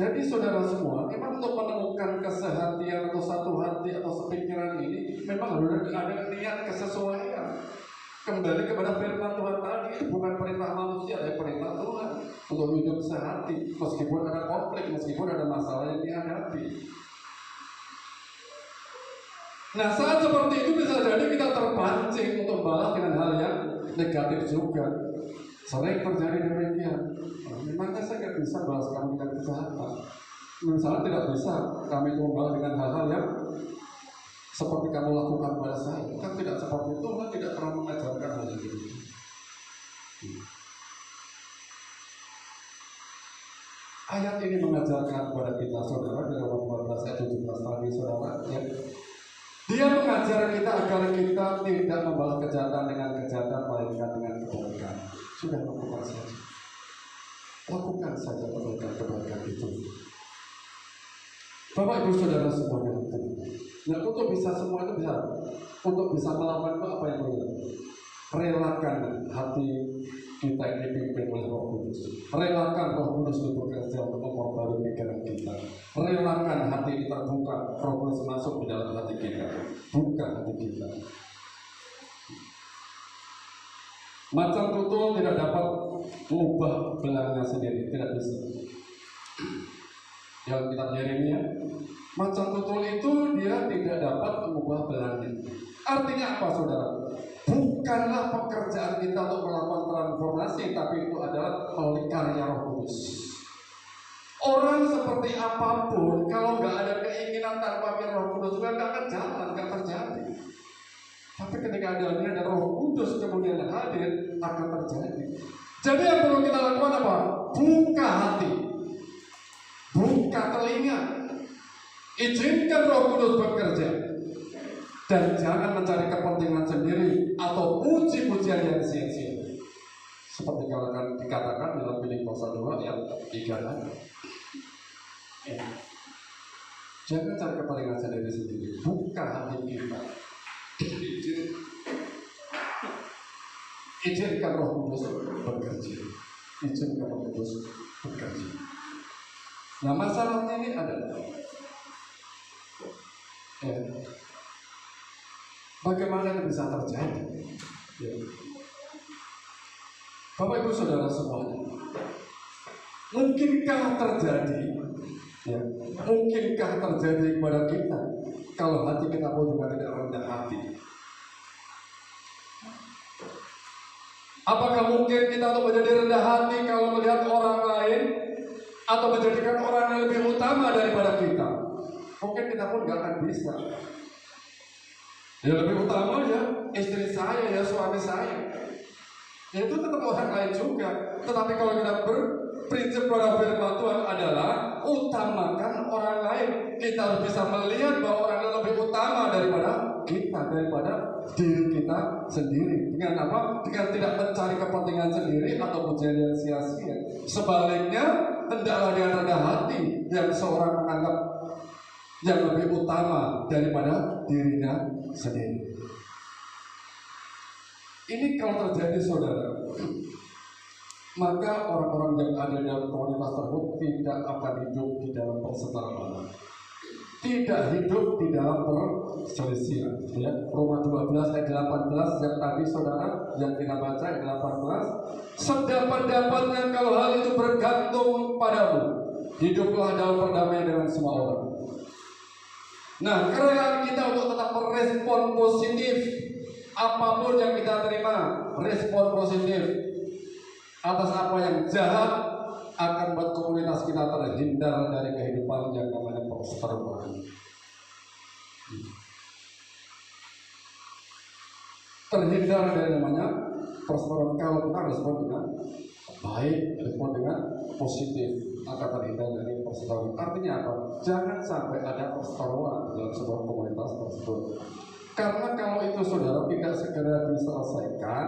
Jadi saudara semua, memang untuk menemukan kesehatian atau satu hati atau sepikiran ini, memang harus ada niat kesesuaian. Kembali kepada firman Tuhan tadi, bukan perintah manusia, tapi perintah Tuhan untuk hidup sehati, meskipun ada konflik, meskipun ada masalah yang dihadapi. Nah, saat seperti itu bisa jadi kita terpancing untuk balas dengan hal yang negatif juga. Sering terjadi demikian. Memangnya saya tidak bisa balas kamu dengan kejahatan. Misalnya tidak bisa kami membalas dengan hal-hal yang seperti kamu lakukan pada saya. Kan tidak seperti itu, Tuhan tidak pernah mengajarkan hal itu. Ayat ini mengajarkan kepada kita, saudara, di Roma 14 ayat 17 tadi, saudara, ya. Dia mengajar kita agar kita tidak membalas kejahatan dengan kejahatan, melainkan dengan kebaikan. Sudah lakukan saja. Lakukan saja kebaikan itu. Bapak Ibu Saudara semuanya. Nah, untuk bisa semua itu bisa. Untuk bisa melakukan itu apa yang perlu? Relakan hati kita ini dipimpin oleh Roh Kudus. Relakan Roh Kudus untuk bekerja untuk memperbarui pikiran kita. Relakan hati kita terbuka, Roh Kudus masuk di dalam hati kita. Buka hati kita. Macan tutul tidak dapat mengubah belangnya sendiri, tidak bisa. Yang kita Yeremia, macan tutul itu dia tidak dapat mengubah belangnya. Artinya apa, saudara? Bukanlah pekerjaan kita untuk melakukan transformasi, tapi itu adalah melalui karya Roh Kudus. Orang seperti apapun, kalau nggak ada keinginan tanpa Roh Kudus, nggak akan jalan, nggak terjadi. Tapi ketika ada Roh Kudus kemudian hadir, akan terjadi. Jadi yang perlu kita lakukan apa? Buka hati, buka telinga, izinkan Roh Kudus bekerja, dan jangan mencari kepentingan sendiri atau puji-pujian yang sia-sia. Seperti kalau dikatakan dalam Filipi 1:2 ayat 3. Jangan cari kepentingan sendiri, buka hati kita. Izinkan Roh Kudus bekerja. Izinkan Roh Kudus bekerja. Nah, masalahnya ini adalah bagaimana ini bisa terjadi? Bapak Ibu Saudara semuanya, mungkinkah terjadi? Mungkinkah terjadi kepada kita kalau hati kita pun juga tidak rendah hati? Apakah mungkin kita untuk menjadi rendah hati kalau melihat orang lain atau menjadikan orang yang lebih utama daripada kita? Mungkin kita pun gak akan bisa. Yang lebih utama ya istri saya, ya suami saya. Ya itu tetap orang lain juga. Tetapi kalau kita berprinsip pada firman Tuhan adalah utamakan orang lain. Kita harus bisa melihat bahwa orang lain lebih utama daripada kita, daripada diri kita sendiri. Dengan apa? Dengan tidak mencari kepentingan sendiri atau pujian yang sia-sia. Sebaliknya, hendaklah dia rendah hati yang seorang menganggap yang lebih utama daripada dirinya sendiri. Ini kalau terjadi, saudara, maka orang-orang yang ada dalam komunitas tersebut tidak akan hidup di dalam perseteruan, tidak hidup di dalam perselisihan. Ya, Roma 12 ayat 18 yang tadi saudara yang kita baca ayat 18, sedapat-dapatnya kalau hal itu bergantung padamu, hiduplah dalam perdamaian dengan semua orang. Nah, kerelaan kita untuk tetap merespon positif apapun yang kita terima, respon positif atas apa yang jahat akan membuat komunitas kita terhindar dari kehidupan yang namanya perseteruan. Terhindar dari namanya perseteruan kalau kita respon dengan baik, respon dengan positif, akan terhindar dari perseteruan. Artinya apa? Jangan sampai ada perseteruan dalam sebuah komunitas tersebut. Karena kalau itu saudara tidak segera diselesaikan,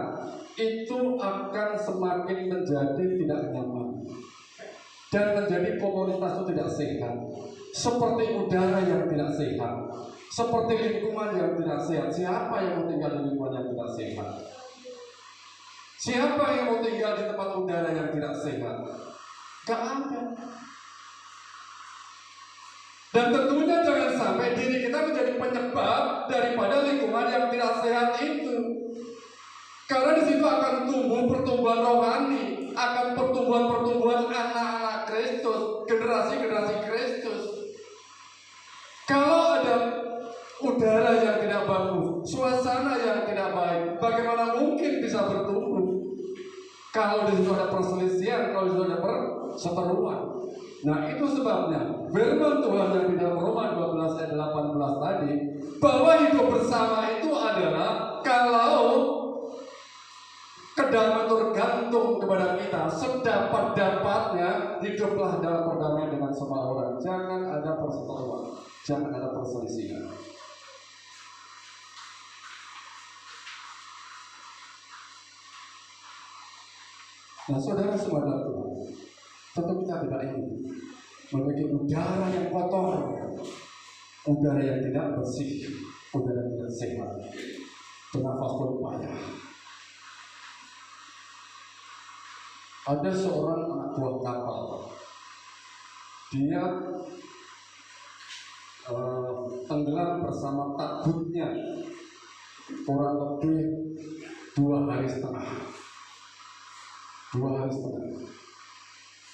itu akan semakin menjadi tidak nyaman dan menjadi komunitas itu tidak sehat, seperti udara yang tidak sehat, seperti lingkungan yang tidak sehat. Siapa yang mau tinggal di lingkungan yang tidak sehat? Siapa yang mau tinggal di tempat udara yang tidak sehat? Gak ada. Dan tentunya jangan sampai diri kita menjadi penyebab daripada lingkungan yang tidak sehat itu. Karena di situ akan tumbuh pertumbuhan rohani, akan pertumbuhan anak-anak Kristus, generasi-generasi Kristus. Kalau ada udara yang tidak bagus, suasana yang tidak baik, bagaimana mungkin bisa bertumbuh? Kalau di situ ada perselisihan, kalau di situ ada perseteruan. Nah, itu sebabnya firman Tuhan yang di dalam Roma 12 ayat 18 tadi, bahwa hidup bersama itu adalah kalau kedamaian tergantung kepada kita, sedapat-dapatnya hiduplah dalam perdamaian dengan semua orang. Jangan ada perseteruan, jangan ada perselisihan. Nah, saudara semua dalam Tuhan, tentu kita tidak ingin memiliki udara yang kotor, udara yang tidak bersih, udara yang tidak sehat, bernafas pun payah. Ada seorang anak buah kapal, dia tenggelam bersama takbutnya kurang lebih 2 hari setengah. 2 hari setengah.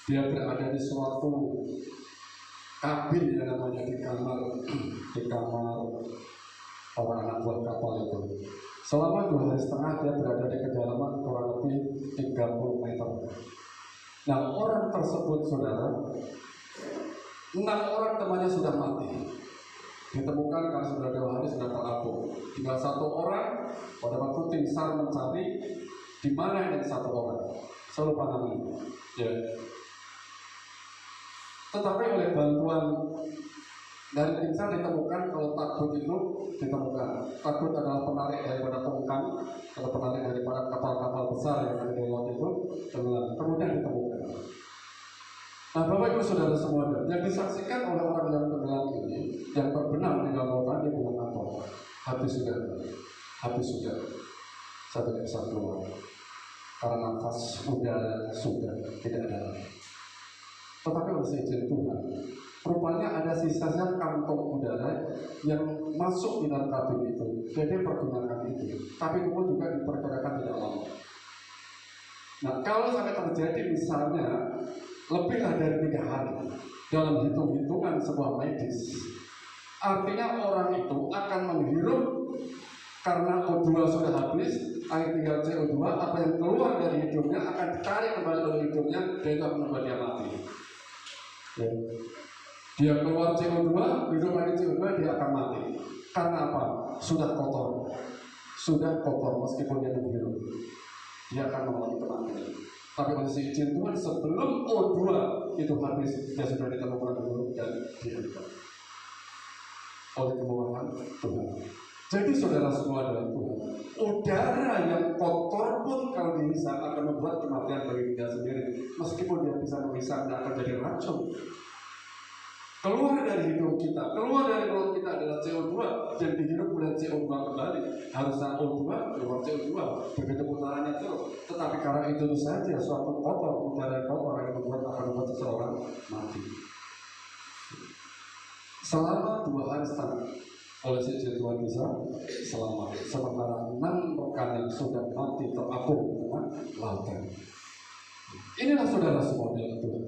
Dia berada di suatu kabin yang namanya di kamar orang anak buah kapal itu. Selama 2 hari setengah dia berada di kedalaman kurang lebih 30 meter. Nah, orang tersebut, saudara, 6 orang temannya sudah mati. Ditemukan karena sudah 2 hari sudah terapung. Tinggal 1 orang. Pada waktu tim SAR mencari di mana yang 1 orang, saya lupa namanya. Ya. Tetapi oleh bantuan dari tim SAR ditemukan kalau takbut itu ditemukan. Takbut adalah penarik daripada tongkang atau penarik daripada kapal-kapal besar yang ada di laut itu tenggelam. Kemudian ditemukan. Nah, Bapak Ibu Saudara semua, yang disaksikan oleh orang yang tenggelam ini, yang terbenam di dalam lautan, dia bilang apa? Habis sudah, saya tidak bisa keluar karena nafas udara sudah tidak ada. Tetapi oleh seizin Tuhan, rupanya ada sisanya kantong udara yang masuk di dalam kabin itu. Jadi pergunakan itu, tapi itu juga diperkirakan tidak lama. Nah, kalau sampai terjadi misalnya lebihlah dari 3 hari dalam hitung-hitungan sebuah medis, artinya orang itu akan menghirup karena O2 sudah habis, air tinggal CO2, apa yang keluar dari hidungnya akan ditarik kembali oleh hidungnya dan itu akan membuat dia mati. Ya. Dia keluar CO2, hidup lagi CO2, dia akan mati. Karena apa? Sudah kotor meskipun dia menghirup, dia akan mengalami kematian. Tapi oleh seizin Tuhan, sebelum O2 itu habis, dia sudah ditemukan dulu dan dihidupkan oleh kemurahan Tuhan. Jadi saudara semua dalam Tuhan, udara yang kotor pun kalau dihisap akan membuat kematian bagi dia sendiri. Meskipun dia bisa menghisap, tidak akan jadi racun. Keluar dari hidung kita, keluar dari mulut kita adalah CO2 yang dihirup oleh CO2 kembali. Harusnya O2 keluar CO2, begitu putarannya terus. Tetapi karena itu saja suatu kotor, udara kotor yang akan membuat seseorang mati. Selama 2 hari setengah, oleh seizin Tuhan bisa selamat. Sementara 6 rekan yang sudah mati terapung dengan lautan. Inilah saudara semua dalam Tuhan.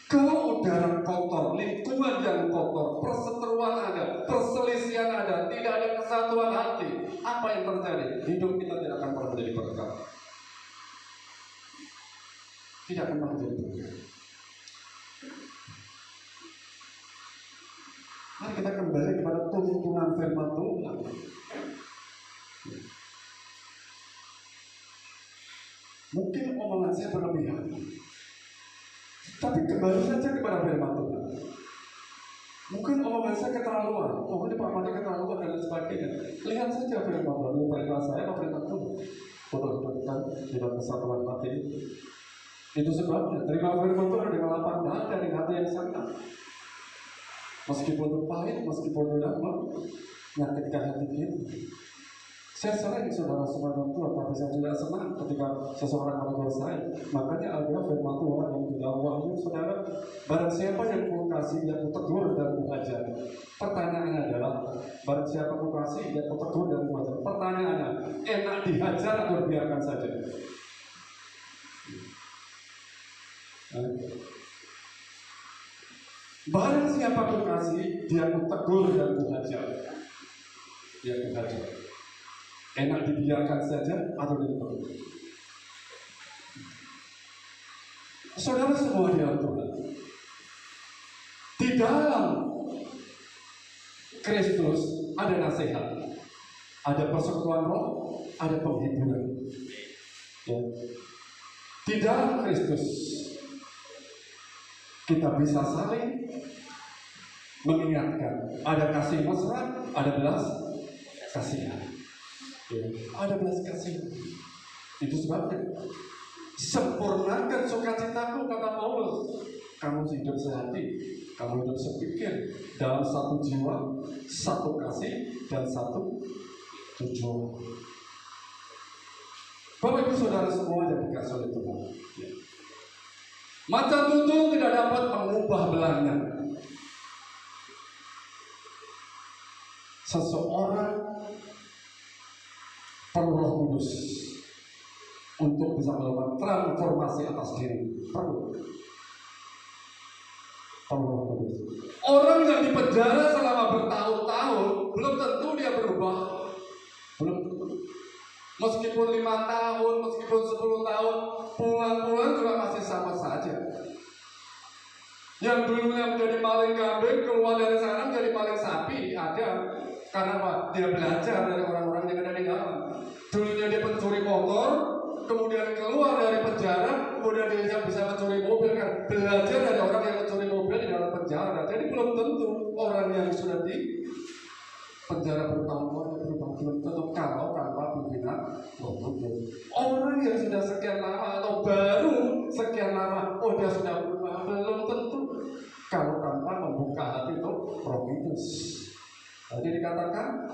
Kalau udara kotor, lingkungan yang kotor, perseteruan ada, perselisihan ada, tidak ada kesatuan hati, apa yang terjadi? Hidup kita tidak akan pernah menjadi berkat. Tidak akan pernah menjadi berkat. Mari kita kembali kepada tuntunan firman Tuhan. Mungkin omongan saya berlebihan, tapi kembali saja kepada firman Tuhan. Mungkin omongan saya keterlaluan, ini Pak Mati keterlaluan dan sebagainya. Lihat saja firman Tuhan, ini perintah saya atau perintah Tuhan untuk hidupkan di dalam kesatuan hati. Itu sebabnya terima firman Tuhan dengan lapang dada dan dengan hati yang senang. Meskipun itu pahit, meskipun itu tidak menyakitkan hati kita. Saya sering saudara semua dalam Tuhan, tapi saya tidak senang ketika seseorang menegur saya. Makanya ada firman Tuhan yang di dalam Wahyu, saudara, barang siapa yang ku kasih, yang ku tegur dan ku ajar. Pertanyaannya adalah, barang siapa ku kasih, yang ku tegur dan ku ajar. Pertanyaannya, enak dihajar atau biarkan saja? Barang siapa ku kasih, dia ku tegur dan ku ajar. Dia ku ajar. Enak dibiarkan saja atau ditegur? Saudara semua di dalam Tuhan, di dalam Kristus ada nasihat, ada persekutuan roh, ada penghiburan. Ya. Di dalam Kristus kita bisa saling mengingatkan, ada kasih mesra, ada belas kasihan. Ya, ada belas kasihan. Itu sebabnya sempurnakan sukacitaku, kata Paulus. Kamu hidup sehati, kamu hidup sepikir, dalam satu jiwa, satu kasih, dan satu tujuan. Bapak Ibu Saudara semua yang dikasih oleh Tuhan, ya. Macan tutul tidak dapat mengubah belangnya. Seseorang perlu Roh Kudus untuk bisa melakukan transformasi atas diri. Perlu Roh Kudus. Orang yang dipenjara selama bertahun-tahun belum tentu dia berubah. Belum tentu. Meskipun 5 tahun, meskipun 10 tahun, pulang-pulang juga masih sama saja. Yang dulunya menjadi maling kambing, keluar dari sana menjadi maling sapi, ada. Karena apa? Dia belajar dari orang-orang yang ada di dalam. Dulunya dia pencuri motor, kemudian keluar dari penjara, kemudian dia bisa mencuri mobil, kan? Belajar dari orang yang mencuri mobil di dalam penjara. Jadi belum tentu orang yang sudah di penjara bertahun-tahun berubah, belum tentu kalau tanpa pimpinan Roh Kudus. Orang yang sudah sekian lama atau baru sekian lama, oh dia sudah berubah, belum tentu kalau tanpa membuka hati untuk Roh Kudus. Jadi dikatakan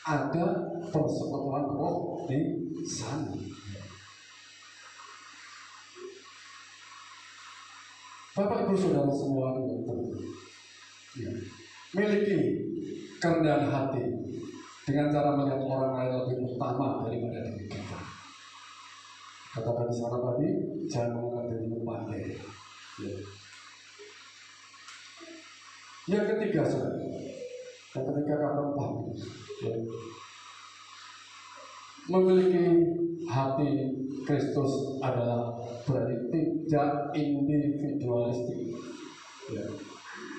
ada persekutuan roh di sana. Bapak Ibu Saudara semua miliki kerendahan hati dengan cara melihat orang lain lebih utama daripada diri kita. Katakan di sana tadi, jangan menganggap dirimu pandai. Yang ketiga, saudara. Yang ketiga kata keempat, memiliki hati Kristus adalah berarti tidak individualistik.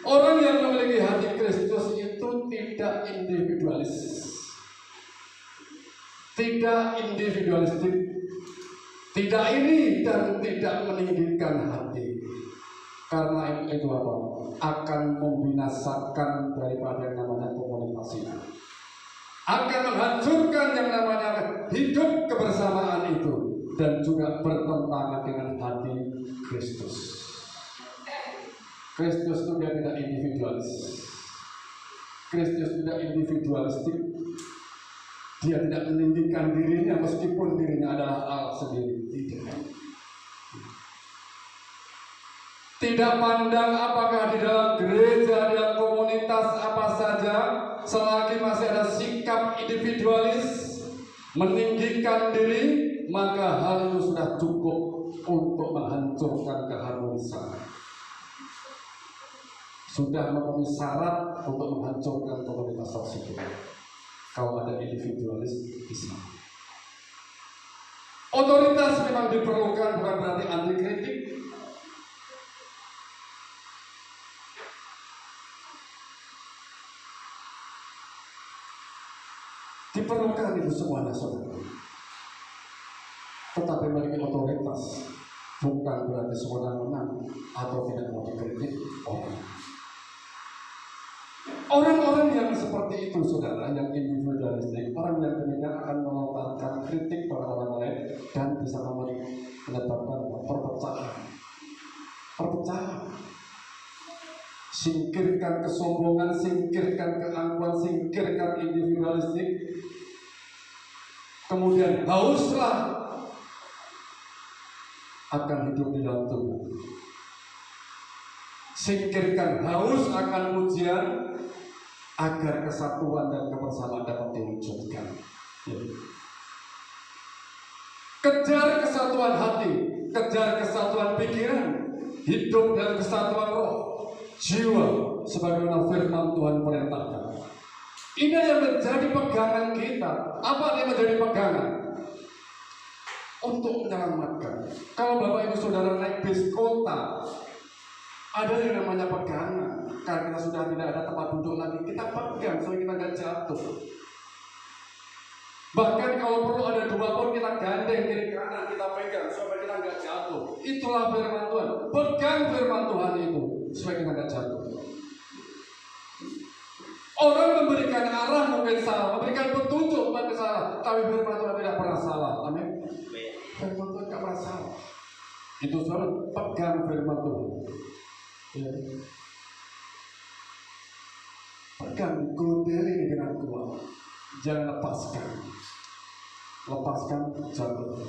Orang yang memiliki hati Kristus itu tidak individualis, tidak individualistik, tidak ini dan tidak meninggikan hati. Karena itu apa? Akan membinasakan daripada yang namanya komunitas ini. Akan menghancurkan yang namanya hidup kebersamaan itu dan juga bertentangan dengan hati Kristus. Kristus itu dia tidak individualis. Kristus tidak individualistik. Dia tidak meninggikan dirinya meskipun dirinya adalah Allah sendiri. Tidak pandang apakah di dalam gereja, di dalam komunitas apa saja, selagi masih ada sikap individualis, meninggikan diri, maka hal itu sudah cukup untuk menghancurkan keharmonisan. Sudah memenuhi syarat untuk menghancurkan komunitas tersebut. Kalau ada individualis di sini. Otoritas memang diperlukan, bukan berarti anti kritik. Diperlukan itu semuanya, saudara. Tetapi memiliki otoritas bukan berarti sewenang-wenang atau tidak mau dikritik orang. Orang-orang yang seperti itu, saudara, yang individualistik, orang yang demikian akan melontarkan kritik pada orang lain dan bisa menyebabkan perpecahan. Singkirkan kesombongan, singkirkan keangkuhan, singkirkan individualistik. Kemudian hauslah akan hidup di dalam tubuh. Singkirkan haus akan pujian agar kesatuan dan kebersamaan dapat diwujudkan. Kejar kesatuan hati, kejar kesatuan pikiran, hidup dalam kesatuan roh, jiwa, sebagaimana firman Tuhan perintahkan. Ini yang menjadi pegangan kita. Apa yang menjadi pegangan? Untuk menyelamatkan. Kalau Bapak Ibu Saudara naik bis kota, ada yang namanya pegangan. Karena kita sudah tidak ada tempat duduk lagi, kita pegang supaya kita tidak jatuh. Bahkan kalau perlu ada 2 pun kita gandeng kiri kanan, kita pegang supaya kita tidak jatuh. Itulah firman Tuhan. Pegang firman Tuhan itu supaya kita tidak jatuh. Orang memberikan arah mungkin salah, memberikan petunjuk mungkin salah, tapi firman Tuhan tidak pernah salah. Amin. Firman Tuhan tidak pernah salah. Itu saudara, pegang firman Tuhan. Ya. Pegang, gundiri dengan kuat. Jangan lepaskan. Lepaskan jatuh.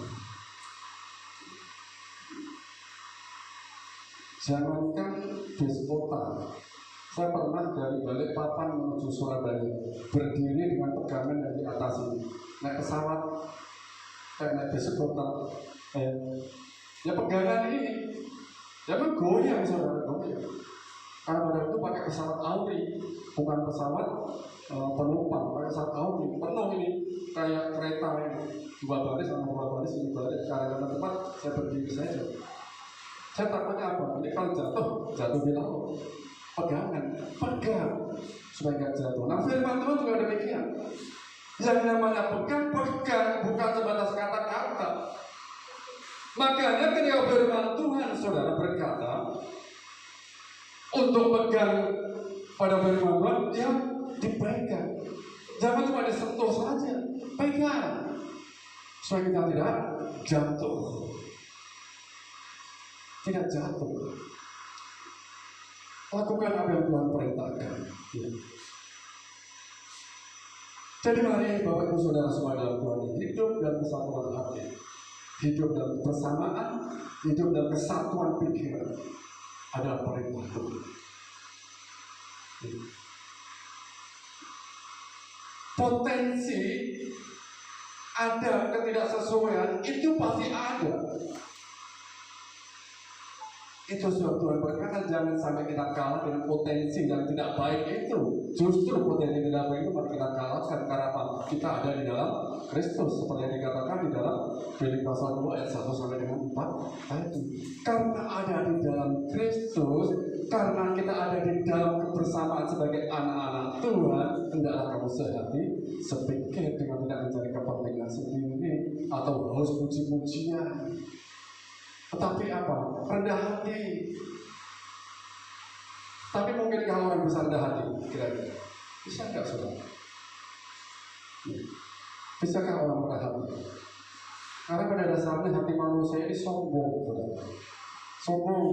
Jangankan bis kota, saya pernah dari Balikpapan menuju Surabaya berdiri dengan pegangan dari atas ini, naik pesawat kayak naik bis kota, ya pegangan ini, ya kan goyang saudara, goyang. Karena pada itu pakai pesawat Auri, bukan pesawat penumpang, pakai pesawat Auri, penuh ini kayak kereta ini, 2 baris sama 2 baris, ini baris, karena tempat saya berdiri saja. Saya takutnya apa? Ini kalau jatuh di laut. Pegangan, pegang supaya nggak jatuh. Nah, firman Tuhan juga demikian. Yang namanya pegang, bukan sebatas kata-kata. Makanya ketika firman Tuhan saudara berkata untuk pegang pada firman Tuhan, ya dipegang. Jangan cuma disentuh saja, pegang supaya kita tidak jatuh. Tidak jatuh. Lakukan apa yang Tuhan perintahkan. Ya. Jadi mari Bapak Ibu Saudara semua dalam Tuhan, hidup dalam kesatuan hati, hidup dalam kebersamaan, hidup dalam kesatuan pikiran adalah perintah Tuhan. Ya. Potensi ada ketidaksesuaian itu pasti ada. Itu sebab Tuhan berkata jangan sampai kita kalah dengan potensi yang tidak baik itu. Justru potensi yang tidak baik itu mari kita kalahkan karena apa? Kita ada di dalam Kristus seperti yang dikatakan di dalam Filipi pasal 2 ayat 1 sampai dengan 4 ayat itu. Karena ada di dalam Kristus, karena kita ada di dalam kebersamaan sebagai anak-anak Tuhan, hendaklah kamu sehati sepikir dengan tidak mencari kepentingan sendiri atau haus puji-pujian. Tetapi apa? Rendah hati. Tapi mungkin kalau orang bisa rendah hati, kira-kira bisa nggak saudara? Bisakah orang rendah hati? Karena pada dasarnya hati manusia ini sombong, saudara. Sombong.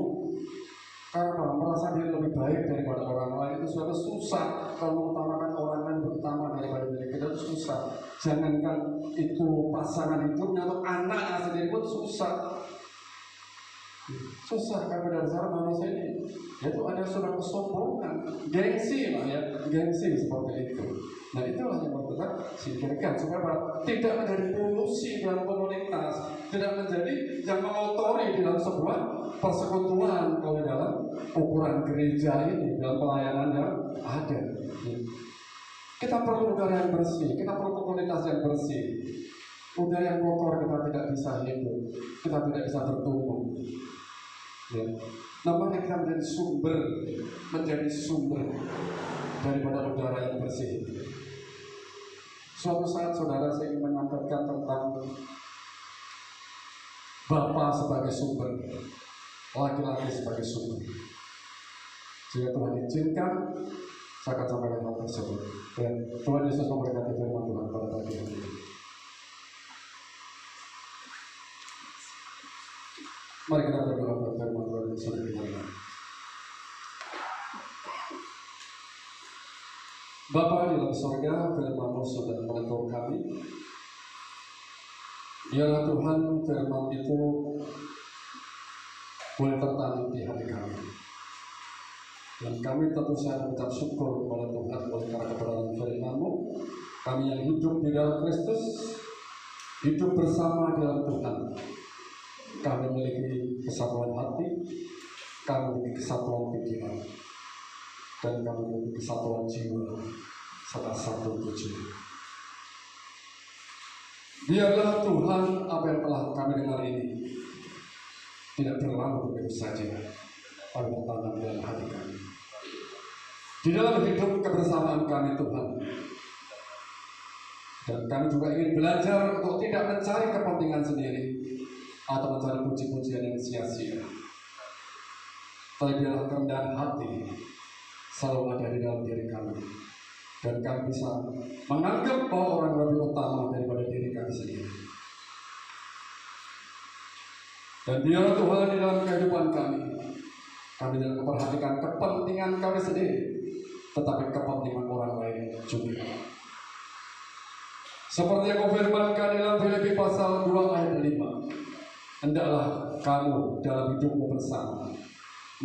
Karena merasa diri lebih baik daripada orang lain itu sudah susah. Kalau mengutamakan orang lain utama daripada diri kita itu susah. Jangankan itu pasangan hidupnya atau anaknya sendiri pun susah. Susah karena dasar manusia ini yaitu ada sudah kesombongan, gengsi lah ya, gengsi seperti itu. Nah itulah yang perlu kita singkirkan supaya tidak menjadi polusi dalam komunitas, tidak menjadi yang mengotori dalam sebuah persekutuan kalau dalam ukuran gereja ini, dalam pelayanan yang ada. Kita perlu udara yang bersih, kita perlu komunitas yang bersih. Udara yang kotor kita tidak bisa hidup, kita tidak bisa bertumbuh. Ya. Namanya kita menjadi sumber daripada udara yang bersih. Suatu saat saudara saya ingin menyampaikan tentang Bapa sebagai sumber, laki-laki sebagai sumber. Jika Tuhan izinkan, saya akan sampaikan hal tersebut. Dan Tuhan Yesus memberkati firman Tuhan pada pagi hari ini. Mari kita berdoa kepada firman Tuhan yang sudah dimuliakan. Bapa di dalam surga, firman-Mu sudah menegur kami. Biarlah Tuhan firman itu boleh tertanam di hati kami. Dan kami tentu saja mengucap syukur kepada Tuhan oleh karena kebenaran firman-Mu. Kami yang hidup di dalam Kristus, hidup bersama dalam Tuhan. Kami memiliki kesatuan hati, kami memiliki kesatuan pikiran, dan kami memiliki kesatuan jiwa serta satu tujuan. Biarlah Tuhan apa yang telah kami dengar ini tidak berlalu begitu saja pada tangan dalam hati kami. Di dalam hidup kebersamaan kami Tuhan, dan kami juga ingin belajar untuk tidak mencari kepentingan sendiri atau mencari puji-pujian yang sia-sia. Tapi biarlah kerendahan hati selalu ada di dalam diri kami, dan kami bisa menganggap bahwa orang lebih utama daripada diri kami sendiri. Dan biarlah Tuhan di dalam kehidupan kami tidak memperhatikan kepentingan kami sendiri, tetapi kepentingan orang lain juga. Seperti yang Kau firmankan dalam Filipi pasal 2 ayat 5. Hendaklah kamu dalam hidupmu bersama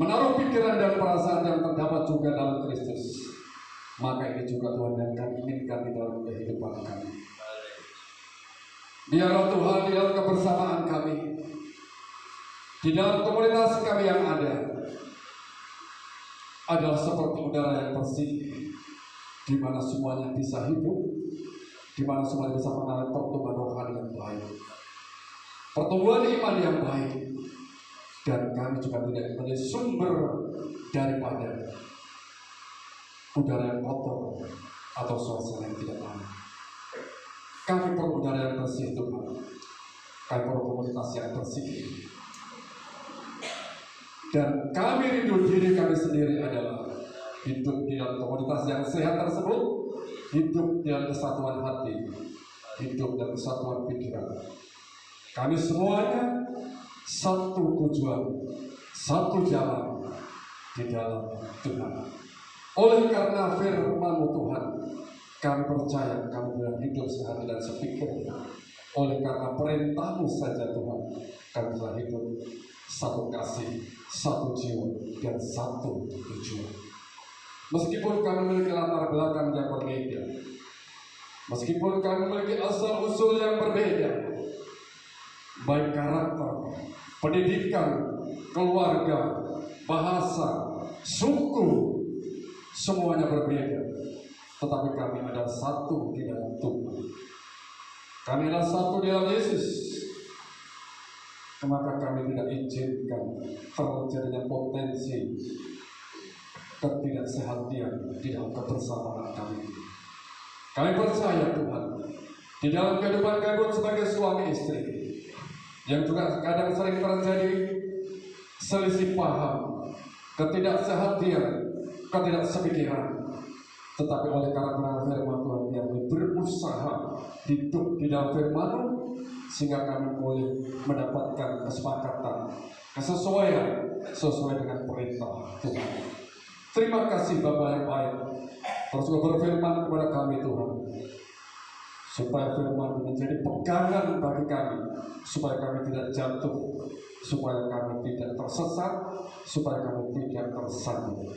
menaruh pikiran dan perasaan yang terdapat juga dalam Kristus. Maka ini juga Tuhan yang kami inginkan di dalam kehidupan kami. Biarlah Tuhan di dalam kebersamaan kami, di dalam komunitas kami yang ada, adalah seperti udara yang bersih, di mana semuanya bisa hidup, di mana semuanya bisa mengalami pertumbuhan rohani yang baik, pertumbuhan iman yang baik, dan kami juga tidak menjadi sumber daripada udara yang kotor atau suasana yang tidak aman. Kami perlu udara yang bersih Tuhan. Kami perlu komunitas yang bersih. Dan kami rindu diri kami sendiri adalah hidup di dalam komunitas yang sehat tersebut, hidup di dalam kesatuan hati, hidup dalam kesatuan pikiran. Kami semuanya satu tujuan, satu jalan di dalam Tuhan. Oleh karena firman Tuhan, kami percaya kami boleh hidup sehati dan sepikir. Oleh karena perintah-Mu saja Tuhan, kami telah hidup satu kasih, satu jiwa, dan satu tujuan. Meskipun kami memiliki latar belakang yang berbeda, meskipun kami memiliki asal-usul yang berbeda, baik karakter, pendidikan, keluarga, bahasa, suku, semuanya berbeda. Tetapi kami adalah satu di dalam Tuhan. Kami adalah satu di dalam Yesus. Maka kami tidak izinkan terjadinya potensi ketidaksehatian di dalam kebersamaan kami. Kami percaya Tuhan, di dalam kehidupan kami sebagai suami istri, yang juga kadang sering terjadi selisih paham, ketidaksehatian, ketidaksepemikiran. Tetapi oleh karena firman Tuhan yang berusaha hidup di dalam firman, sehingga kami boleh mendapatkan kesepakatan, kesesuaian sesuai dengan perintah Tuhan. Terima kasih Bapa yang baik. Terus berfirman kepada kami Tuhan, supaya firman menjadi pegangan bagi kami, supaya kami tidak jatuh, supaya kami tidak tersesat, supaya kami tidak tersandung.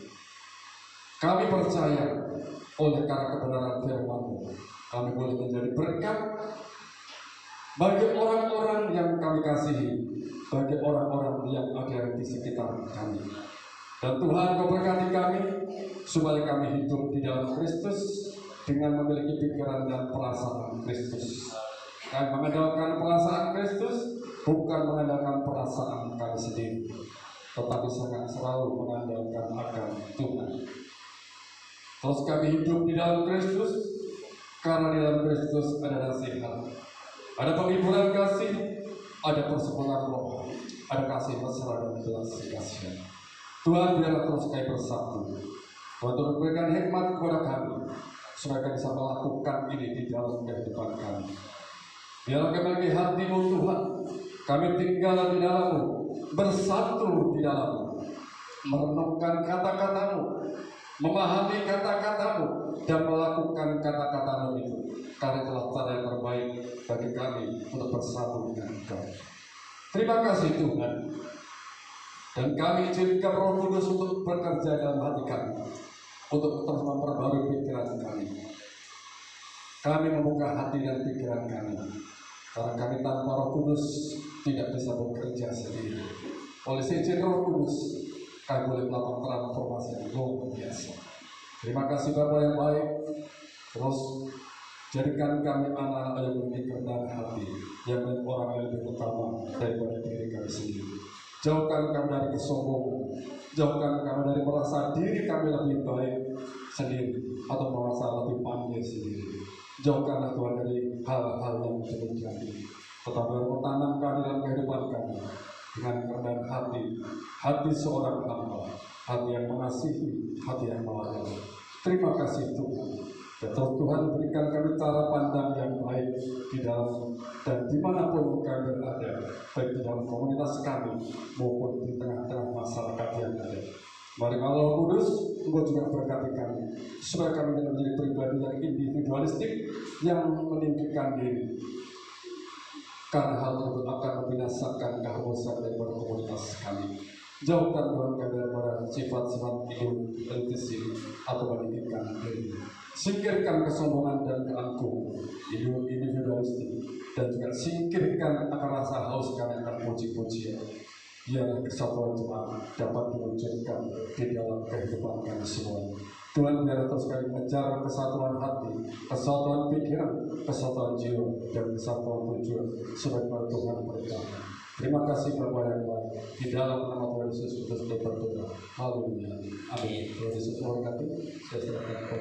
Kami percaya oleh karena kebenaran firman-Mu, kami boleh menjadi berkat bagi orang-orang yang kami kasihi, bagi orang-orang yang ada di sekitar kami. Dan Tuhan memberkati kami supaya kami hidup di dalam Kristus dengan memiliki pikiran dan perasaan Kristus. Kami mengandalkan perasaan Kristus, bukan mengandalkan perasaan kami sendiri, tetapi sangat selalu mengandalkan akan Tuhan. Terus kami hidup di dalam Kristus, karena di dalam Kristus ada nasihat, ada penghiburan kasih, ada persekutuan roh, ada kasih mesra dan belas kasihan. Tuhan biarlah terus kami bersatu. Tuhan turut berikan hikmat kepada kami, supaya kami bisa melakukan ini di dalam kehidupan kami. Biarlah kami memiliki hati-Mu Tuhan, kami tinggal di dalam-Mu, bersatu di dalam-Mu, merenungkan kata-kata-Mu, memahami kata-kata-Mu, dan melakukan kata-kata-Mu itu, karena itulah cara yang terbaik bagi kami untuk bersatu dengan Engkau. Terima kasih Tuhan. Dan kami izinkan Roh Kudus untuk bekerja dalam hati kami, untuk terus memperbarui pikiran kami. Kami membuka hati dan pikiran kami, karena kami tanpa Roh Kudus tidak bisa bekerja sendiri. Oleh izin Roh Kudus, kami boleh melakukan transformasi yang luar biasa. Terima kasih Bapa yang baik. Terus jadikan kami anak-anak yang memiliki kerendahan hati, yang menjadi orang yang lebih utama daripada diri kami sendiri. Jauhkan kami dari kesombongan, jauhkan kami dari merasa diri kami lebih baik sendiri atau merasa lebih pandai sendiri. Jauhkanlah Tuhan dari hal-hal yang demikian ini. Tetapi tanamkan dalam kehidupan kami dengan kerendahan hati, hati seorang hamba, hati yang mengasihi, hati yang melayani. Terima kasih Tuhan. Dan Tuhan berikan kami cara pandang yang baik di dalam dan dimanapun kami berada, baik di dalam komunitas kami maupun di tengah-tengah masyarakat yang ada. Mari Allah Kudus, Engkau juga berkati kami, supaya kami menjadi pribadi yang individualistik, yang meninggikan diri. Karena hal tersebut akan membinasakan keharusan daripada komunitas kami. Jauhkan Tuhan kami dari sifat-sifat egois atau pendidikan diri. Singkirkan kesombongan dan keangkuhan, individualistik, dan juga singkirkan akan rasa haus karena akan puji-pujian. Biarlah kesatuan jemaat dapat diwujudkan di dalam kehidupan kami semua. Tuhan biar terus kami mengejar kesatuan hati, kesatuan pikiran, kesatuan jiwa, dan kesatuan tujuan supaya Tuhan berkata. Terima kasih Bapa yang baik. Di dalam nama Tuhan Yesus Kristus berdoa. Haleluya. Amin. Tuhan Yesus memberkati. Saya serahkan kepada